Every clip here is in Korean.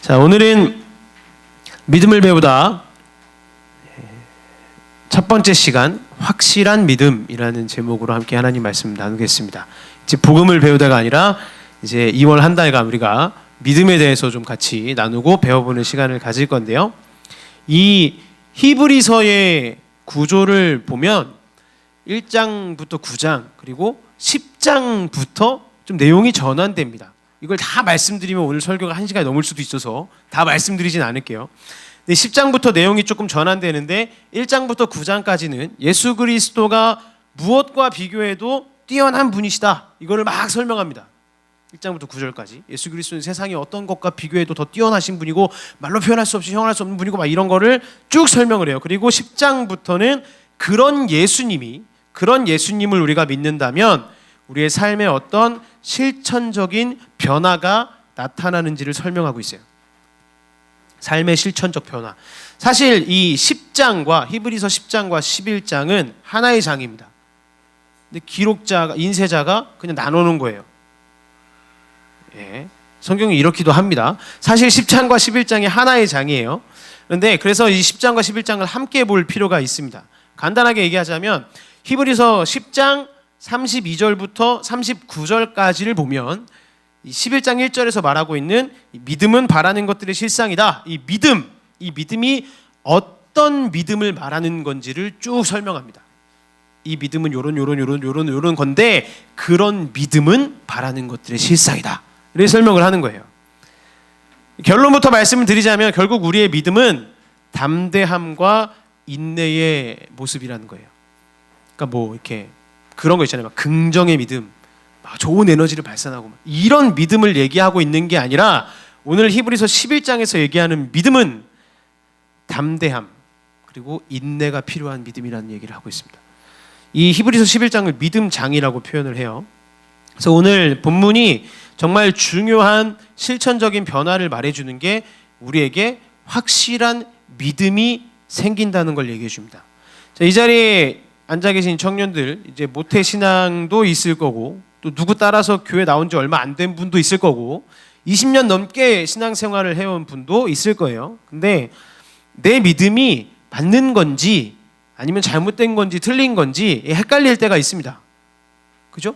자, 오늘은 믿음을 배우다 첫 번째 시간 확실한 믿음이라는 제목으로 함께 하나님 말씀 나누겠습니다. 이제 복음을 배우다가 아니라 이제 2월 한 달간 우리가 믿음에 대해서 좀 같이 나누고 배워보는 시간을 가질 건데요. 이 히브리서의 구조를 보면 1장부터 9장 그리고 10장부터 좀 내용이 전환됩니다. 이걸 다 말씀드리면 오늘 설교가 1시간이 넘을 수도 있어서 다 말씀드리진 않을게요. 근데 10장부터 내용이 조금 전환되는데 1장부터 9장까지는 예수 그리스도가 무엇과 비교해도 뛰어난 분이시다. 이거를 막 설명합니다. 1장부터 9절까지 예수 그리스도는 세상의 어떤 것과 비교해도 더 뛰어나신 분이고 말로 표현할 수 없이 형언할 수 없는 분이고 막 이런 거를 쭉 설명을 해요. 그리고 10장부터는 그런 예수님을 우리가 믿는다면 우리의 삶에 어떤 실천적인 변화가 나타나는지를 설명하고 있어요. 삶의 실천적 변화. 사실 이 10장과 히브리서 10장과 11장은 하나의 장입니다. 근데 기록자가 인쇄자가 그냥 나눠놓은 거예요. 예. 성경이 이렇기도 합니다. 사실 10장과 11장이 하나의 장이에요. 그런데 그래서 이 10장과 11장을 함께 볼 필요가 있습니다. 간단하게 얘기하자면 히브리서 10장 32절부터 39절까지를 보면 11장 1절에서 말하고 있는 믿음은 바라는 것들의 실상이다. 이 믿음이 어떤 믿음을 말하는 건지를 쭉 설명합니다. 이 믿음은 요런 건데 그런 믿음은 바라는 것들의 실상이다. 이렇게 설명을 하는 거예요. 결론부터 말씀을 드리자면 결국 우리의 믿음은 담대함과 인내의 모습이라는 거예요. 그러니까 뭐 이렇게 그런 거 있잖아요. 막 긍정의 믿음, 막 좋은 에너지를 발산하고 막 이런 믿음을 얘기하고 있는 게 아니라 오늘 히브리서 11장에서 얘기하는 믿음은 담대함 그리고 인내가 필요한 믿음이라는 얘기를 하고 있습니다. 이 히브리서 11장을 믿음장이라고 표현을 해요. 그래서 오늘 본문이 정말 중요한 실천적인 변화를 말해주는 게 우리에게 확실한 믿음이 생긴다는 걸 얘기해 줍니다. 자, 이 자리에 앉아 계신 청년들 이제 모태신앙도 있을 거고 또 누구 따라서 교회 나온 지 얼마 안 된 분도 있을 거고 20년 넘게 신앙생활을 해온 분도 있을 거예요. 근데 내 믿음이 맞는 건지 아니면 잘못된 건지 틀린 건지 헷갈릴 때가 있습니다. 그죠?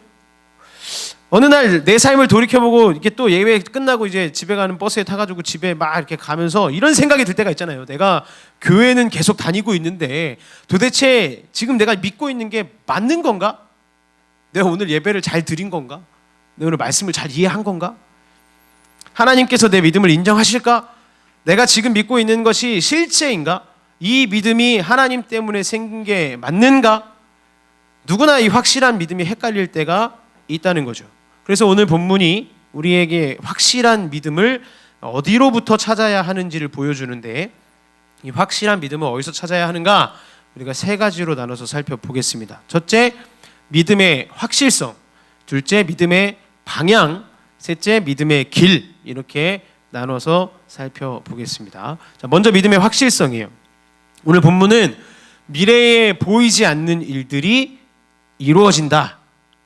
어느 날 내 삶을 돌이켜보고 이렇게 또 예배 끝나고 이제 집에 가는 버스에 타가지고 집에 막 이렇게 가면서 이런 생각이 들 때가 있잖아요. 내가 교회는 계속 다니고 있는데 도대체 지금 내가 믿고 있는 게 맞는 건가? 내가 오늘 예배를 잘 드린 건가? 내가 오늘 말씀을 잘 이해한 건가? 하나님께서 내 믿음을 인정하실까? 내가 지금 믿고 있는 것이 실체인가? 이 믿음이 하나님 때문에 생긴 게 맞는가? 누구나 이 확실한 믿음이 헷갈릴 때가 있다는 거죠. 그래서 오늘 본문이 우리에게 확실한 믿음을 어디로부터 찾아야 하는지를 보여주는데 이 확실한 믿음을 어디서 찾아야 하는가? 우리가 세 가지로 나눠서 살펴보겠습니다. 첫째, 믿음의 확실성. 둘째, 믿음의 방향. 셋째, 믿음의 길. 이렇게 나눠서 살펴보겠습니다. 자, 먼저 믿음의 확실성이에요. 오늘 본문은 미래에 보이지 않는 일들이 이루어진다.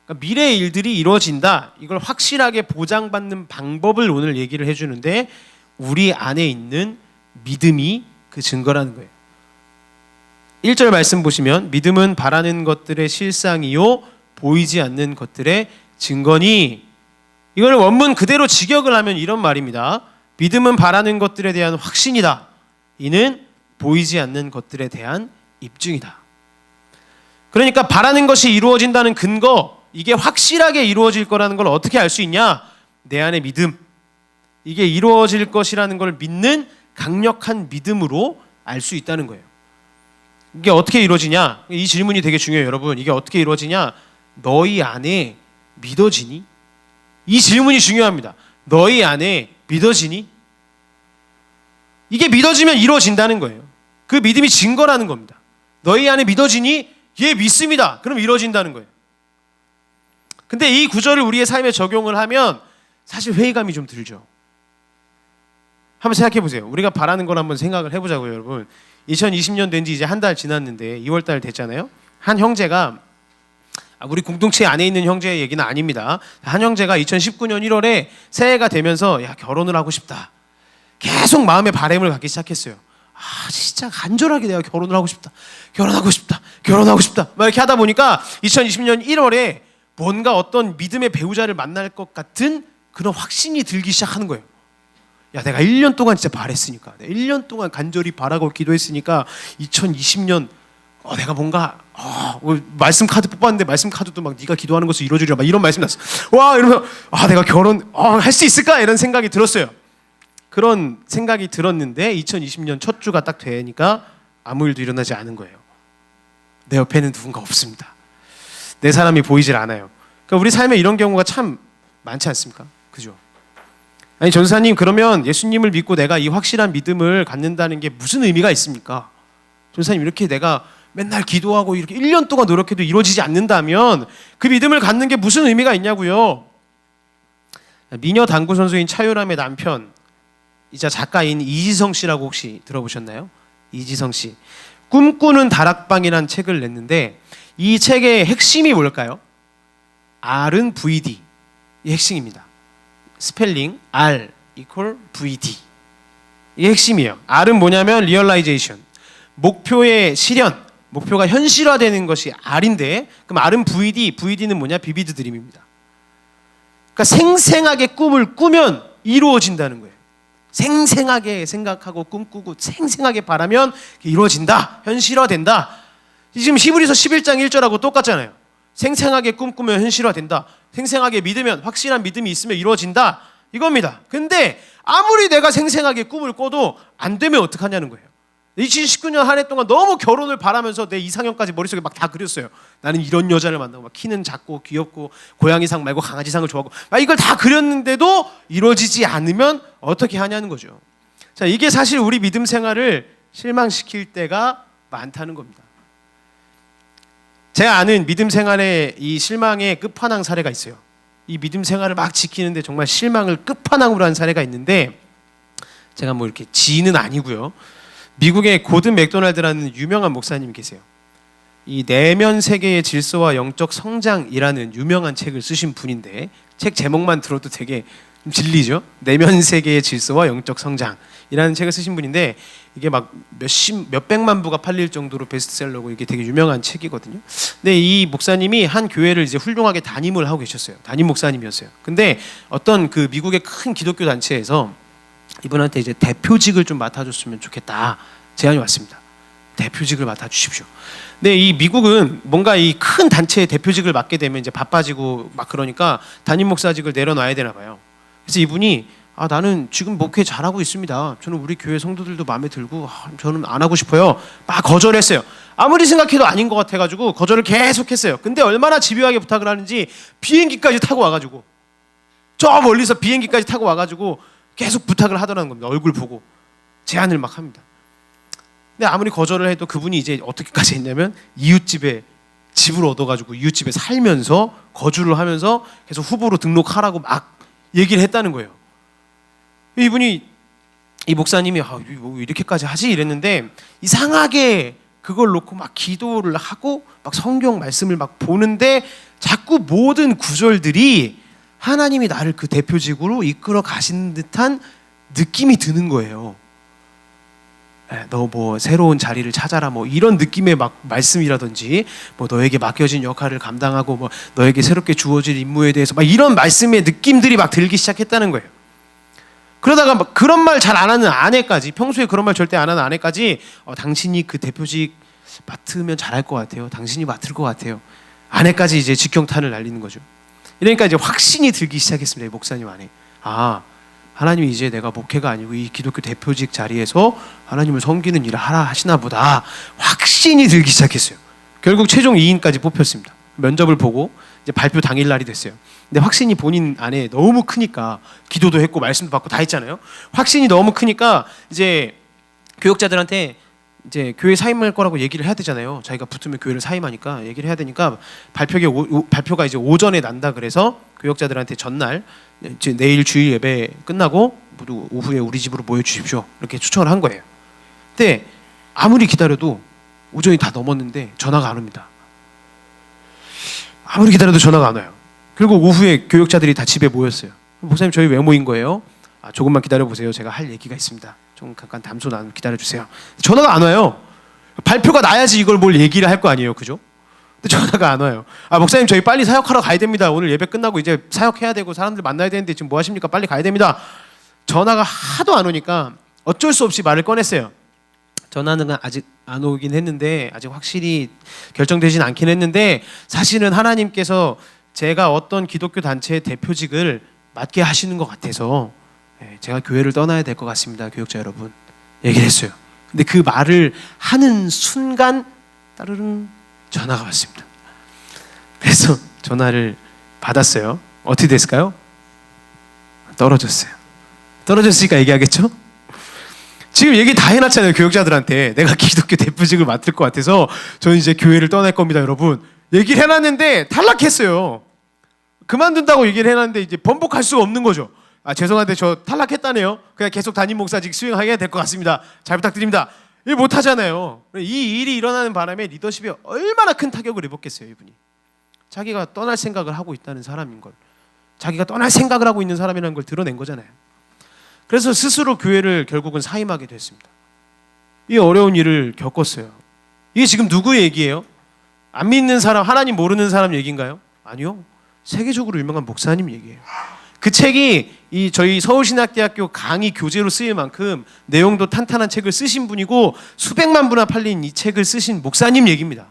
그러니까 미래의 일들이 이루어진다. 이걸 확실하게 보장받는 방법을 오늘 얘기를 해주는데 우리 안에 있는 믿음이 그 증거라는 거예요. 1절 말씀 보시면 믿음은 바라는 것들의 실상이요 보이지 않는 것들의 증거니. 이걸 원문 그대로 직역을 하면 이런 말입니다. 믿음은 바라는 것들에 대한 확신이다. 이는 보이지 않는 것들에 대한 입증이다. 그러니까 바라는 것이 이루어진다는 근거, 이게 확실하게 이루어질 거라는 걸 어떻게 알 수 있냐? 내 안의 믿음. 이게 이루어질 것이라는 걸 믿는 강력한 믿음으로 알 수 있다는 거예요. 이게 어떻게 이루어지냐? 이 질문이 되게 중요해요, 여러분. 이게 어떻게 이루어지냐? 너희 안에 믿어지니? 이 질문이 중요합니다. 너희 안에 믿어지니? 이게 믿어지면 이루어진다는 거예요. 그 믿음이 증거라는 겁니다. 너희 안에 믿어지니? 예, 믿습니다. 그럼 이루어진다는 거예요. 근데 이 구절을 우리의 삶에 적용을 하면 사실 회의감이 좀 들죠. 한번 생각해 보세요. 우리가 바라는 걸 한번 생각을 해보자고요, 여러분. 2020년 된 지 이제 한 달 지났는데 2월달 됐잖아요. 한 형제가 우리 공동체 안에 있는 형제의 얘기는 아닙니다. 한 형제가 2019년 1월에 새해가 되면서 야, 결혼을 하고 싶다. 계속 마음의 바람을 갖기 시작했어요. 진짜 간절하게 내가 결혼을 하고 싶다. 결혼하고 싶다. 결혼하고 싶다. 막 이렇게 하다 보니까 2020년 1월에 뭔가 어떤 믿음의 배우자를 만날 것 같은 그런 확신이 들기 시작하는 거예요. 야, 내가 1년 동안 진짜 바랬으니까, 내가 1년 동안 간절히 바라고 기도했으니까 2020년 내가 뭔가 말씀 카드 뽑았는데 말씀 카드도 막 네가 기도하는 것을 이루어주리라 막 이런 말씀 났어. 와, 이러면 내가 결혼 할 수 있을까? 이런 생각이 들었어요. 그런 생각이 들었는데 2020년 첫 주가 딱 되니까 아무 일도 일어나지 않은 거예요. 내 옆에는 누군가 없습니다. 내 사람이 보이질 않아요. 그러니까 우리 삶에 이런 경우가 참 많지 않습니까? 그죠? 아니, 전사님, 그러면 예수님을 믿고 내가 이 확실한 믿음을 갖는다는 게 무슨 의미가 있습니까? 전사님, 이렇게 내가 맨날 기도하고 이렇게 1년 동안 노력해도 이루어지지 않는다면 그 믿음을 갖는 게 무슨 의미가 있냐고요? 미녀 당구 선수인 차유람의 남편 이자 작가인 이지성 씨라고 혹시 들어보셨나요? 이지성 씨. 꿈꾸는 다락방이라는 책을 냈는데 이 책의 핵심이 뭘까요? R은 VD. 이 핵심입니다. 스펠링 R equal VD. 이게 핵심이에요. R은 뭐냐면 리얼라이제이션. 목표의 실현. 목표가 현실화되는 것이 R인데 그럼 R은 VD. VD는 뭐냐? 비비드 드림입니다. 그러니까 생생하게 꿈을 꾸면 이루어진다는 거예요. 생생하게 생각하고 꿈꾸고 생생하게 바라면 이루어진다. 현실화된다. 지금 히브리서 11장 1절하고 똑같잖아요. 생생하게 꿈꾸면 현실화된다. 생생하게 믿으면, 확실한 믿음이 있으면 이루어진다. 이겁니다. 근데 아무리 내가 생생하게 꿈을 꿔도 안 되면 어떡하냐는 거예요. 2019년 한 해 동안 너무 결혼을 바라면서 내 이상형까지 머릿속에 막 다 그렸어요. 나는 이런 여자를 만나고 막 키는 작고 귀엽고 고양이상 말고 강아지상을 좋아하고 막 이걸 다 그렸는데도 이루어지지 않으면 어떻게 하냐는 거죠. 자, 이게 사실 우리 믿음 생활을 실망시킬 때가 많다는 겁니다. 제가 아는 믿음 생활의 이 실망의 끝판왕 사례가 있어요. 이 믿음 생활을 막 지키는데 정말 실망을 끝판왕으로 한 사례가 있는데 제가 뭐 이렇게 지인은 아니고요. 미국의 고든 맥도날드라는 유명한 목사님이 계세요. 이 내면 세계의 질서와 영적 성장이라는 유명한 책을 쓰신 분인데 책 제목만 들어도 되게 진리죠. 내면 세계의 질서와 영적 성장이라는 책을 쓰신 분인데 이게 막 몇백만 부가 팔릴 정도로 베스트셀러고 이게 되게 유명한 책이거든요. 근데 이 목사님이 한 교회를 이제 훌륭하게 담임을 하고 계셨어요. 담임 목사님이었어요. 근데 어떤 그 미국의 큰 기독교 단체에서 이분한테 이제 대표직을 좀 맡아줬으면 좋겠다 제안이 왔습니다. 대표직을 맡아주십시오. 근데 이 미국은 뭔가 이 큰 단체의 대표직을 맡게 되면 이제 바빠지고 막 그러니까 담임 목사직을 내려놔야 되나 봐요. 그래서 이분이 나는 지금 목회 잘하고 있습니다. 저는 우리 교회 성도들도 마음에 들고 저는 안 하고 싶어요. 막 거절했어요. 아무리 생각해도 아닌 것 같아가지고 거절을 계속했어요. 근데 얼마나 집요하게 부탁을 하는지 비행기까지 타고 와가지고 저 멀리서 비행기까지 타고 와가지고 계속 부탁을 하더라는 겁니다. 얼굴 보고 제안을 막 합니다. 근데 아무리 거절을 해도 그분이 이제 어떻게까지 했냐면 이웃집에 집을 얻어가지고 이웃집에 살면서 거주를 하면서 계속 후보로 등록하라고 막 얘기를 했다는 거예요. 이분이 이 목사님이 뭐 이렇게까지 하지 이랬는데 이상하게 그걸 놓고 막 기도를 하고 막 성경 말씀을 막 보는데 자꾸 모든 구절들이 하나님이 나를 그 대표직으로 이끌어 가시는 듯한 느낌이 드는 거예요. 너 뭐 새로운 자리를 찾아라 뭐 이런 느낌의 막 말씀이라든지 뭐 너에게 맡겨진 역할을 감당하고 뭐 너에게 새롭게 주어질 임무에 대해서 막 이런 말씀의 느낌들이 막 들기 시작했다는 거예요. 그러다가 막 그런 말 잘 안 하는 아내까지, 평소에 그런 말 절대 안 하는 아내까지 당신이 그 대표직 맡으면 잘할 것 같아요. 당신이 맡을 것 같아요. 아내까지 이제 직경탄을 날리는 거죠. 그러니까 이제 확신이 들기 시작했습니다. 이 목사님 안에. 하나님이 이제 내가 목회가 아니고 이 기독교 대표직 자리에서 하나님을 섬기는 일을 하라 하시나 보다. 확신이 들기 시작했어요. 결국 최종 2인까지 뽑혔습니다. 면접을 보고 이제 발표 당일 날이 됐어요. 근데 확신이 본인 안에 너무 크니까 기도도 했고 말씀도 받고 다 했잖아요. 확신이 너무 크니까 이제 교역자들한테 이제 교회 사임할 거라고 얘기를 해야 되잖아요. 자기가 붙으면 교회를 사임하니까 얘기를 해야 되니까 발표가 이제 오전에 난다 그래서 교역자들한테 전날 이제 내일 주일 예배 끝나고 모두 오후에 우리 집으로 모여 주십시오. 이렇게 추천을 한 거예요. 근데 아무리 기다려도 오전이 다 넘었는데 전화가 안 옵니다. 아무리 기다려도 전화가 안 와요. 결국 오후에 교역자들이 다 집에 모였어요. 목사님 저희 왜 모인 거예요? 조금만 기다려보세요. 제가 할 얘기가 있습니다. 좀 잠깐 담소 나누 기다려주세요. 전화가 안 와요. 발표가 나야지 이걸 뭘 얘기를 할 거 아니에요. 그죠? 근데 전화가 안 와요. 목사님 저희 빨리 사역하러 가야 됩니다. 오늘 예배 끝나고 이제 사역해야 되고 사람들 만나야 되는데 지금 뭐 하십니까? 빨리 가야 됩니다. 전화가 하도 안 오니까 어쩔 수 없이 말을 꺼냈어요. 전화는 아직 안 오긴 했는데 아직 확실히 결정되진 않긴 했는데 사실은 하나님께서 제가 어떤 기독교 단체의 대표직을 맡게 하시는 것 같아서 제가 교회를 떠나야 될 것 같습니다. 교육자 여러분 얘기를 했어요. 근데 그 말을 하는 순간 따르릉 전화가 왔습니다. 그래서 전화를 받았어요. 어떻게 됐을까요? 떨어졌어요. 떨어졌으니까 얘기하겠죠? 지금 얘기 다 해놨잖아요. 교육자들한테 내가 기독교 대표직을 맡을 것 같아서 저는 이제 교회를 떠날 겁니다. 여러분 얘기를 해놨는데 탈락했어요. 그만둔다고 얘기를 해놨는데 이제 번복할 수가 없는 거죠. 죄송한데 저 탈락했다네요. 그냥 계속 담임 목사직 수행하게 될 것 같습니다. 잘 부탁드립니다. 일 못하잖아요. 이 일이 일어나는 바람에 리더십에 얼마나 큰 타격을 입었겠어요. 이분이 자기가 떠날 생각을 하고 있다는 사람인 걸, 자기가 떠날 생각을 하고 있는 사람이라는 걸 드러낸 거잖아요. 그래서 스스로 교회를 결국은 사임하게 됐습니다. 이 어려운 일을 겪었어요. 이게 지금 누구 얘기예요? 안 믿는 사람, 하나님 모르는 사람 얘기인가요? 아니요. 세계적으로 유명한 목사님 얘기예요. 그 책이 저희 서울신학대학교 강의 교재로 쓰일 만큼 내용도 탄탄한 책을 쓰신 분이고 수백만 부나 팔린 이 책을 쓰신 목사님 얘기입니다.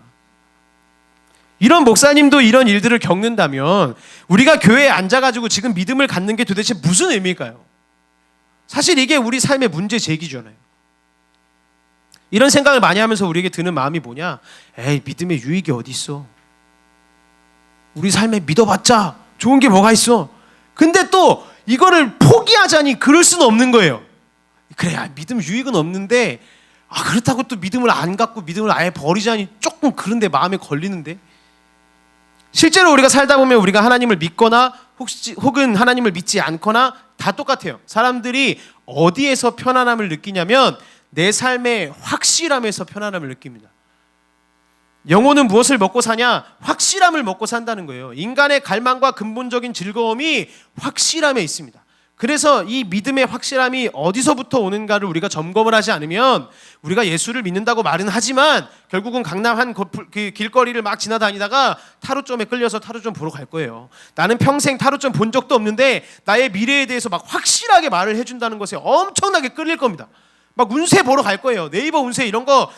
이런 목사님도 이런 일들을 겪는다면 우리가 교회에 앉아가지고 지금 믿음을 갖는 게 도대체 무슨 의미일까요? 사실 이게 우리 삶의 문제 제기잖아요. 이런 생각을 많이 하면서 우리에게 드는 마음이 뭐냐? 에이, 믿음의 유익이 어디 있어? 우리 삶에 믿어봤자 좋은 게 뭐가 있어? 근데 또 이거를 포기하자니 그럴 수는 없는 거예요. 그래, 믿음 유익은 없는데 그렇다고 또 믿음을 안 갖고 믿음을 아예 버리자니 조금 그런데 마음에 걸리는데. 실제로 우리가 살다 보면 우리가 하나님을 믿거나 혹은 하나님을 믿지 않거나 다 똑같아요. 사람들이 어디에서 편안함을 느끼냐면 내 삶의 확실함에서 편안함을 느낍니다. 영혼은 무엇을 먹고 사냐? 확실함을 먹고 산다는 거예요. 인간의 갈망과 근본적인 즐거움이 확실함에 있습니다. 그래서 이 믿음의 확실함이 어디서부터 오는가를 우리가 점검을 하지 않으면 우리가 예수를 믿는다고 말은 하지만 결국은 강남 한 길거리를 막 지나다니다가 타로점에 끌려서 타로점 보러 갈 거예요. 나는 평생 타로점 본 적도 없는데 나의 미래에 대해서 막 확실하게 말을 해준다는 것에 엄청나게 끌릴 겁니다. 막 운세 보러 갈 거예요. 네이버 운세 이런 거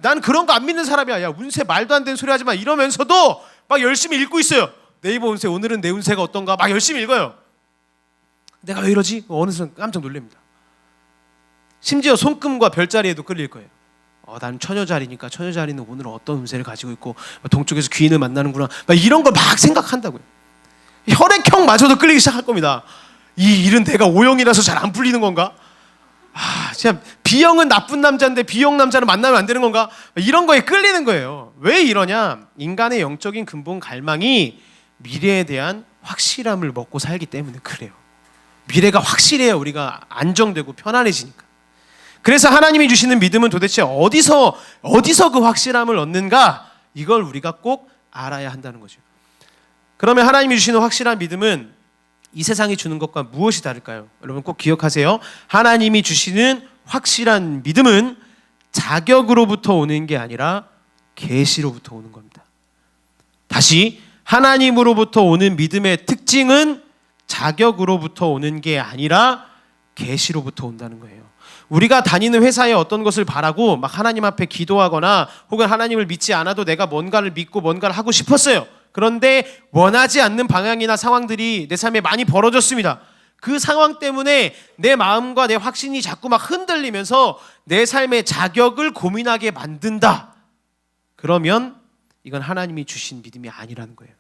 난 그런 거 안 믿는 사람이야. 야, 운세 말도 안 되는 소리 하지 마. 이러면서도 막 열심히 읽고 있어요. 네이버 운세 오늘은 내 운세가 어떤가 막 열심히 읽어요. 내가 왜 이러지? 어느 순간 깜짝 놀랍니다. 심지어 손금과 별자리에도 끌릴 거예요. 나는 처녀자리니까 처녀자리는 오늘 어떤 운세를 가지고 있고 동쪽에서 귀인을 만나는구나 막 이런 걸 막 생각한다고요. 혈액형마저도 끌리기 시작할 겁니다. 이 일은 내가 O형이라서 잘 안 풀리는 건가? 진짜 B형은 나쁜 남자인데 B형 남자를 만나면 안 되는 건가? 이런 거에 끌리는 거예요. 왜 이러냐? 인간의 영적인 근본 갈망이 미래에 대한 확실함을 먹고 살기 때문에 그래요. 미래가 확실해야 우리가 안정되고 편안해지니까. 그래서 하나님이 주시는 믿음은 도대체 어디서 그 확실함을 얻는가? 이걸 우리가 꼭 알아야 한다는 거죠. 그러면 하나님이 주시는 확실한 믿음은 이 세상이 주는 것과 무엇이 다를까요? 여러분 꼭 기억하세요. 하나님이 주시는 확실한 믿음은 자격으로부터 오는 게 아니라 계시로부터 오는 겁니다. 다시 하나님으로부터 오는 믿음의 특징은 자격으로부터 오는 게 아니라 계시로부터 온다는 거예요. 우리가 다니는 회사에 어떤 것을 바라고 막 하나님 앞에 기도하거나 혹은 하나님을 믿지 않아도 내가 뭔가를 믿고 뭔가를 하고 싶었어요. 그런데 원하지 않는 방향이나 상황들이 내 삶에 많이 벌어졌습니다. 그 상황 때문에 내 마음과 내 확신이 자꾸 막 흔들리면서 내 삶의 자격을 고민하게 만든다. 그러면 이건 하나님이 주신 믿음이 아니라는 거예요.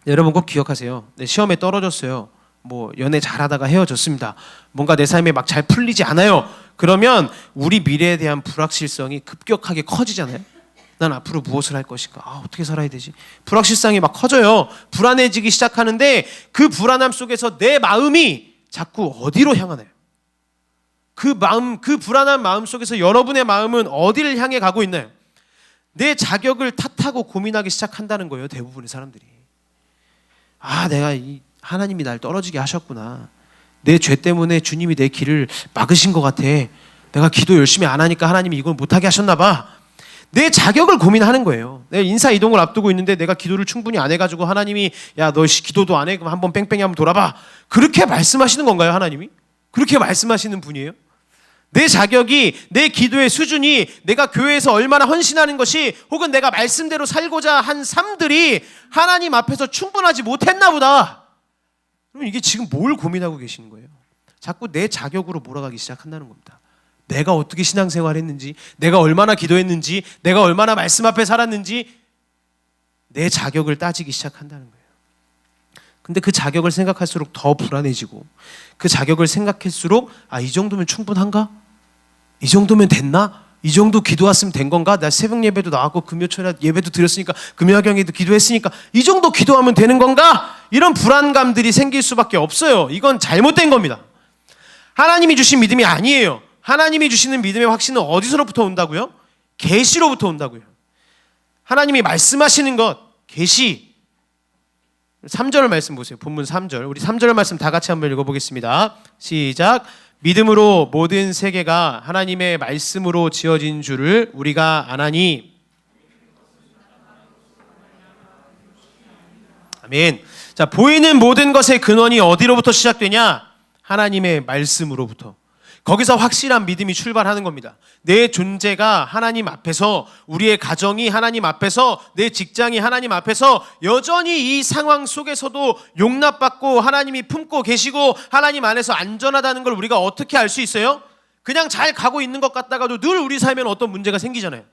여러분 꼭 기억하세요. 시험에 떨어졌어요. 연애 잘하다가 헤어졌습니다. 뭔가 내 삶에 막 잘 풀리지 않아요. 그러면 우리 미래에 대한 불확실성이 급격하게 커지잖아요. 난 앞으로 무엇을 할 것인가? 어떻게 살아야 되지? 불확실성이 막 커져요. 불안해지기 시작하는데 그 불안함 속에서 내 마음이 자꾸 어디로 향하나요? 그 불안한 마음 속에서 여러분의 마음은 어디를 향해 가고 있나요? 내 자격을 탓하고 고민하기 시작한다는 거예요. 대부분의 사람들이. 내가 하나님이 날 떨어지게 하셨구나. 내 죄 때문에 주님이 내 길을 막으신 것 같아. 내가 기도 열심히 안 하니까 하나님이 이걸 못하게 하셨나 봐. 내 자격을 고민하는 거예요. 내가 인사 이동을 앞두고 있는데 내가 기도를 충분히 안 해가지고 하나님이 야, 너 기도도 안 해? 그럼 한번 뺑뺑이 한번 돌아봐. 그렇게 말씀하시는 건가요, 하나님이? 그렇게 말씀하시는 분이에요? 내 자격이, 내 기도의 수준이, 내가 교회에서 얼마나 헌신하는 것이, 혹은 내가 말씀대로 살고자 한 삶들이 하나님 앞에서 충분하지 못했나 보다. 그럼 이게 지금 뭘 고민하고 계시는 거예요? 자꾸 내 자격으로 몰아가기 시작한다는 겁니다. 내가 어떻게 신앙생활 했는지, 내가 얼마나 기도했는지, 내가 얼마나 말씀 앞에 살았는지 내 자격을 따지기 시작한다는 거예요. 근데 그 자격을 생각할수록 더 불안해지고, 그 자격을 생각할수록 이 정도면 충분한가? 이 정도면 됐나? 이 정도 기도 왔으면 된 건가? 나 새벽 예배도 나왔고 금요철 예배도 드렸으니까, 금요학경에도 기도했으니까 이 정도 기도하면 되는 건가? 이런 불안감들이 생길 수밖에 없어요. 이건 잘못된 겁니다. 하나님이 주신 믿음이 아니에요. 하나님이 주시는 믿음의 확신은 어디서부터 온다고요? 계시로부터 온다고요. 하나님이 말씀하시는 것, 계시. 3절 말씀 보세요. 본문 3절. 우리 3절 말씀 다 같이 한번 읽어보겠습니다. 시작. 믿음으로 모든 세계가 하나님의 말씀으로 지어진 줄을 우리가 아나니. 아멘. 자, 보이는 모든 것의 근원이 어디로부터 시작되냐? 하나님의 말씀으로부터. 거기서 확실한 믿음이 출발하는 겁니다. 내 존재가 하나님 앞에서, 우리의 가정이 하나님 앞에서, 내 직장이 하나님 앞에서 여전히 이 상황 속에서도 용납받고 하나님이 품고 계시고 하나님 안에서 안전하다는 걸 우리가 어떻게 알 수 있어요? 그냥 잘 가고 있는 것 같다가도 늘 우리 삶에는 어떤 문제가 생기잖아요.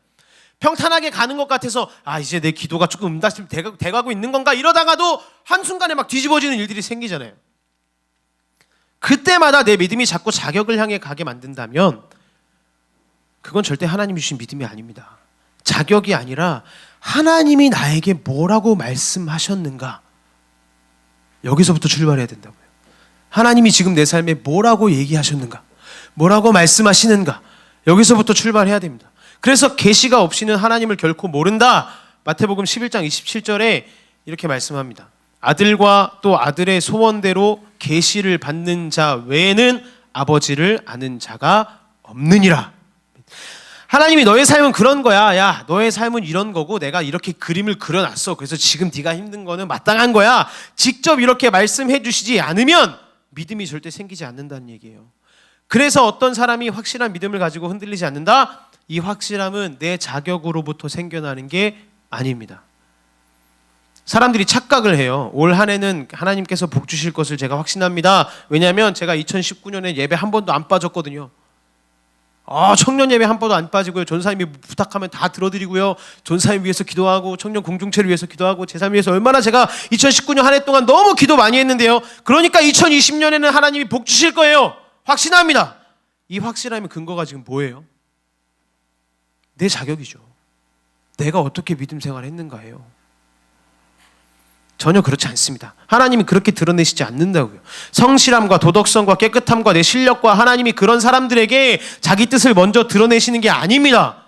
평탄하게 가는 것 같아서 이제 내 기도가 조금 응답이 돼가고 있는 건가 이러다가도 한순간에 막 뒤집어지는 일들이 생기잖아요. 그때마다 내 믿음이 자꾸 자격을 향해 가게 만든다면 그건 절대 하나님이 주신 믿음이 아닙니다. 자격이 아니라 하나님이 나에게 뭐라고 말씀하셨는가, 여기서부터 출발해야 된다고요. 하나님이 지금 내 삶에 뭐라고 얘기하셨는가, 뭐라고 말씀하시는가, 여기서부터 출발해야 됩니다. 그래서 계시가 없이는 하나님을 결코 모른다. 마태복음 11장 27절에 이렇게 말씀합니다. 아들과 또 아들의 소원대로 계시를 받는 자 외에는 아버지를 아는 자가 없느니라. 하나님이 너의 삶은 그런 거야. 야, 너의 삶은 이런 거고 내가 이렇게 그림을 그려놨어. 그래서 지금 네가 힘든 거는 마땅한 거야. 직접 이렇게 말씀해 주시지 않으면 믿음이 절대 생기지 않는다는 얘기예요. 그래서 어떤 사람이 확실한 믿음을 가지고 흔들리지 않는다? 이 확실함은 내 자격으로부터 생겨나는 게 아닙니다. 사람들이 착각을 해요. 올 한 해는 하나님께서 복 주실 것을 제가 확신합니다. 왜냐하면 제가 2019년에 예배 한 번도 안 빠졌거든요. 청년 예배 한 번도 안 빠지고요. 전사님이 부탁하면 다 들어드리고요. 전사님 위해서 기도하고 청년 공동체를 위해서 기도하고 제 삶 위해서 얼마나 제가 2019년 한 해 동안 너무 기도 많이 했는데요. 그러니까 2020년에는 하나님이 복 주실 거예요. 확신합니다. 이 확실함의 근거가 지금 뭐예요? 내 자격이죠. 내가 어떻게 믿음 생활을 했는가예요. 전혀 그렇지 않습니다. 하나님이 그렇게 드러내시지 않는다고요. 성실함과 도덕성과 깨끗함과 내 실력과 하나님이 그런 사람들에게 자기 뜻을 먼저 드러내시는 게 아닙니다.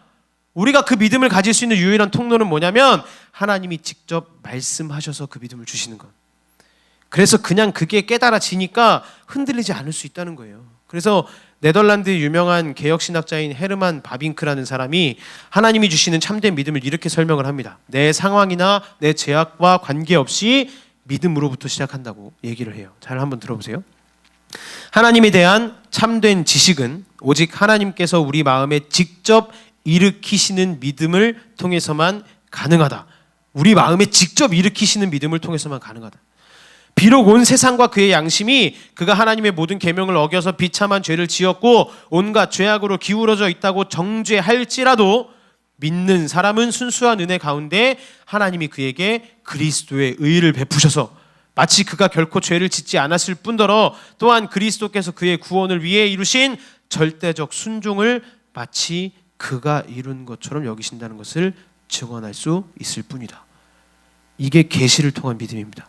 우리가 그 믿음을 가질 수 있는 유일한 통로는 뭐냐면 하나님이 직접 말씀하셔서 그 믿음을 주시는 것. 그래서 그냥 그게 깨달아지니까 흔들리지 않을 수 있다는 거예요. 그래서 네덜란드 유명한 개혁신학자인 헤르만 바빙크라는 사람이 하나님이 주시는 참된 믿음을 이렇게 설명을 합니다. 내 상황이나 내 제약과 관계없이 믿음으로부터 시작한다고 얘기를 해요. 잘 한번 들어보세요. 하나님에 대한 참된 지식은 오직 하나님께서 우리 마음에 직접 일으키시는 믿음을 통해서만 가능하다. 우리 마음에 직접 일으키시는 믿음을 통해서만 가능하다. 비록 온 세상과 그의 양심이 그가 하나님의 모든 계명을 어겨서 비참한 죄를 지었고 온갖 죄악으로 기울어져 있다고 정죄할지라도 믿는 사람은 순수한 은혜 가운데 하나님이 그에게 그리스도의 의를 베푸셔서 마치 그가 결코 죄를 짓지 않았을 뿐더러 또한 그리스도께서 그의 구원을 위해 이루신 절대적 순종을 마치 그가 이룬 것처럼 여기신다는 것을 증언할 수 있을 뿐이다. 이게 계시를 통한 믿음입니다.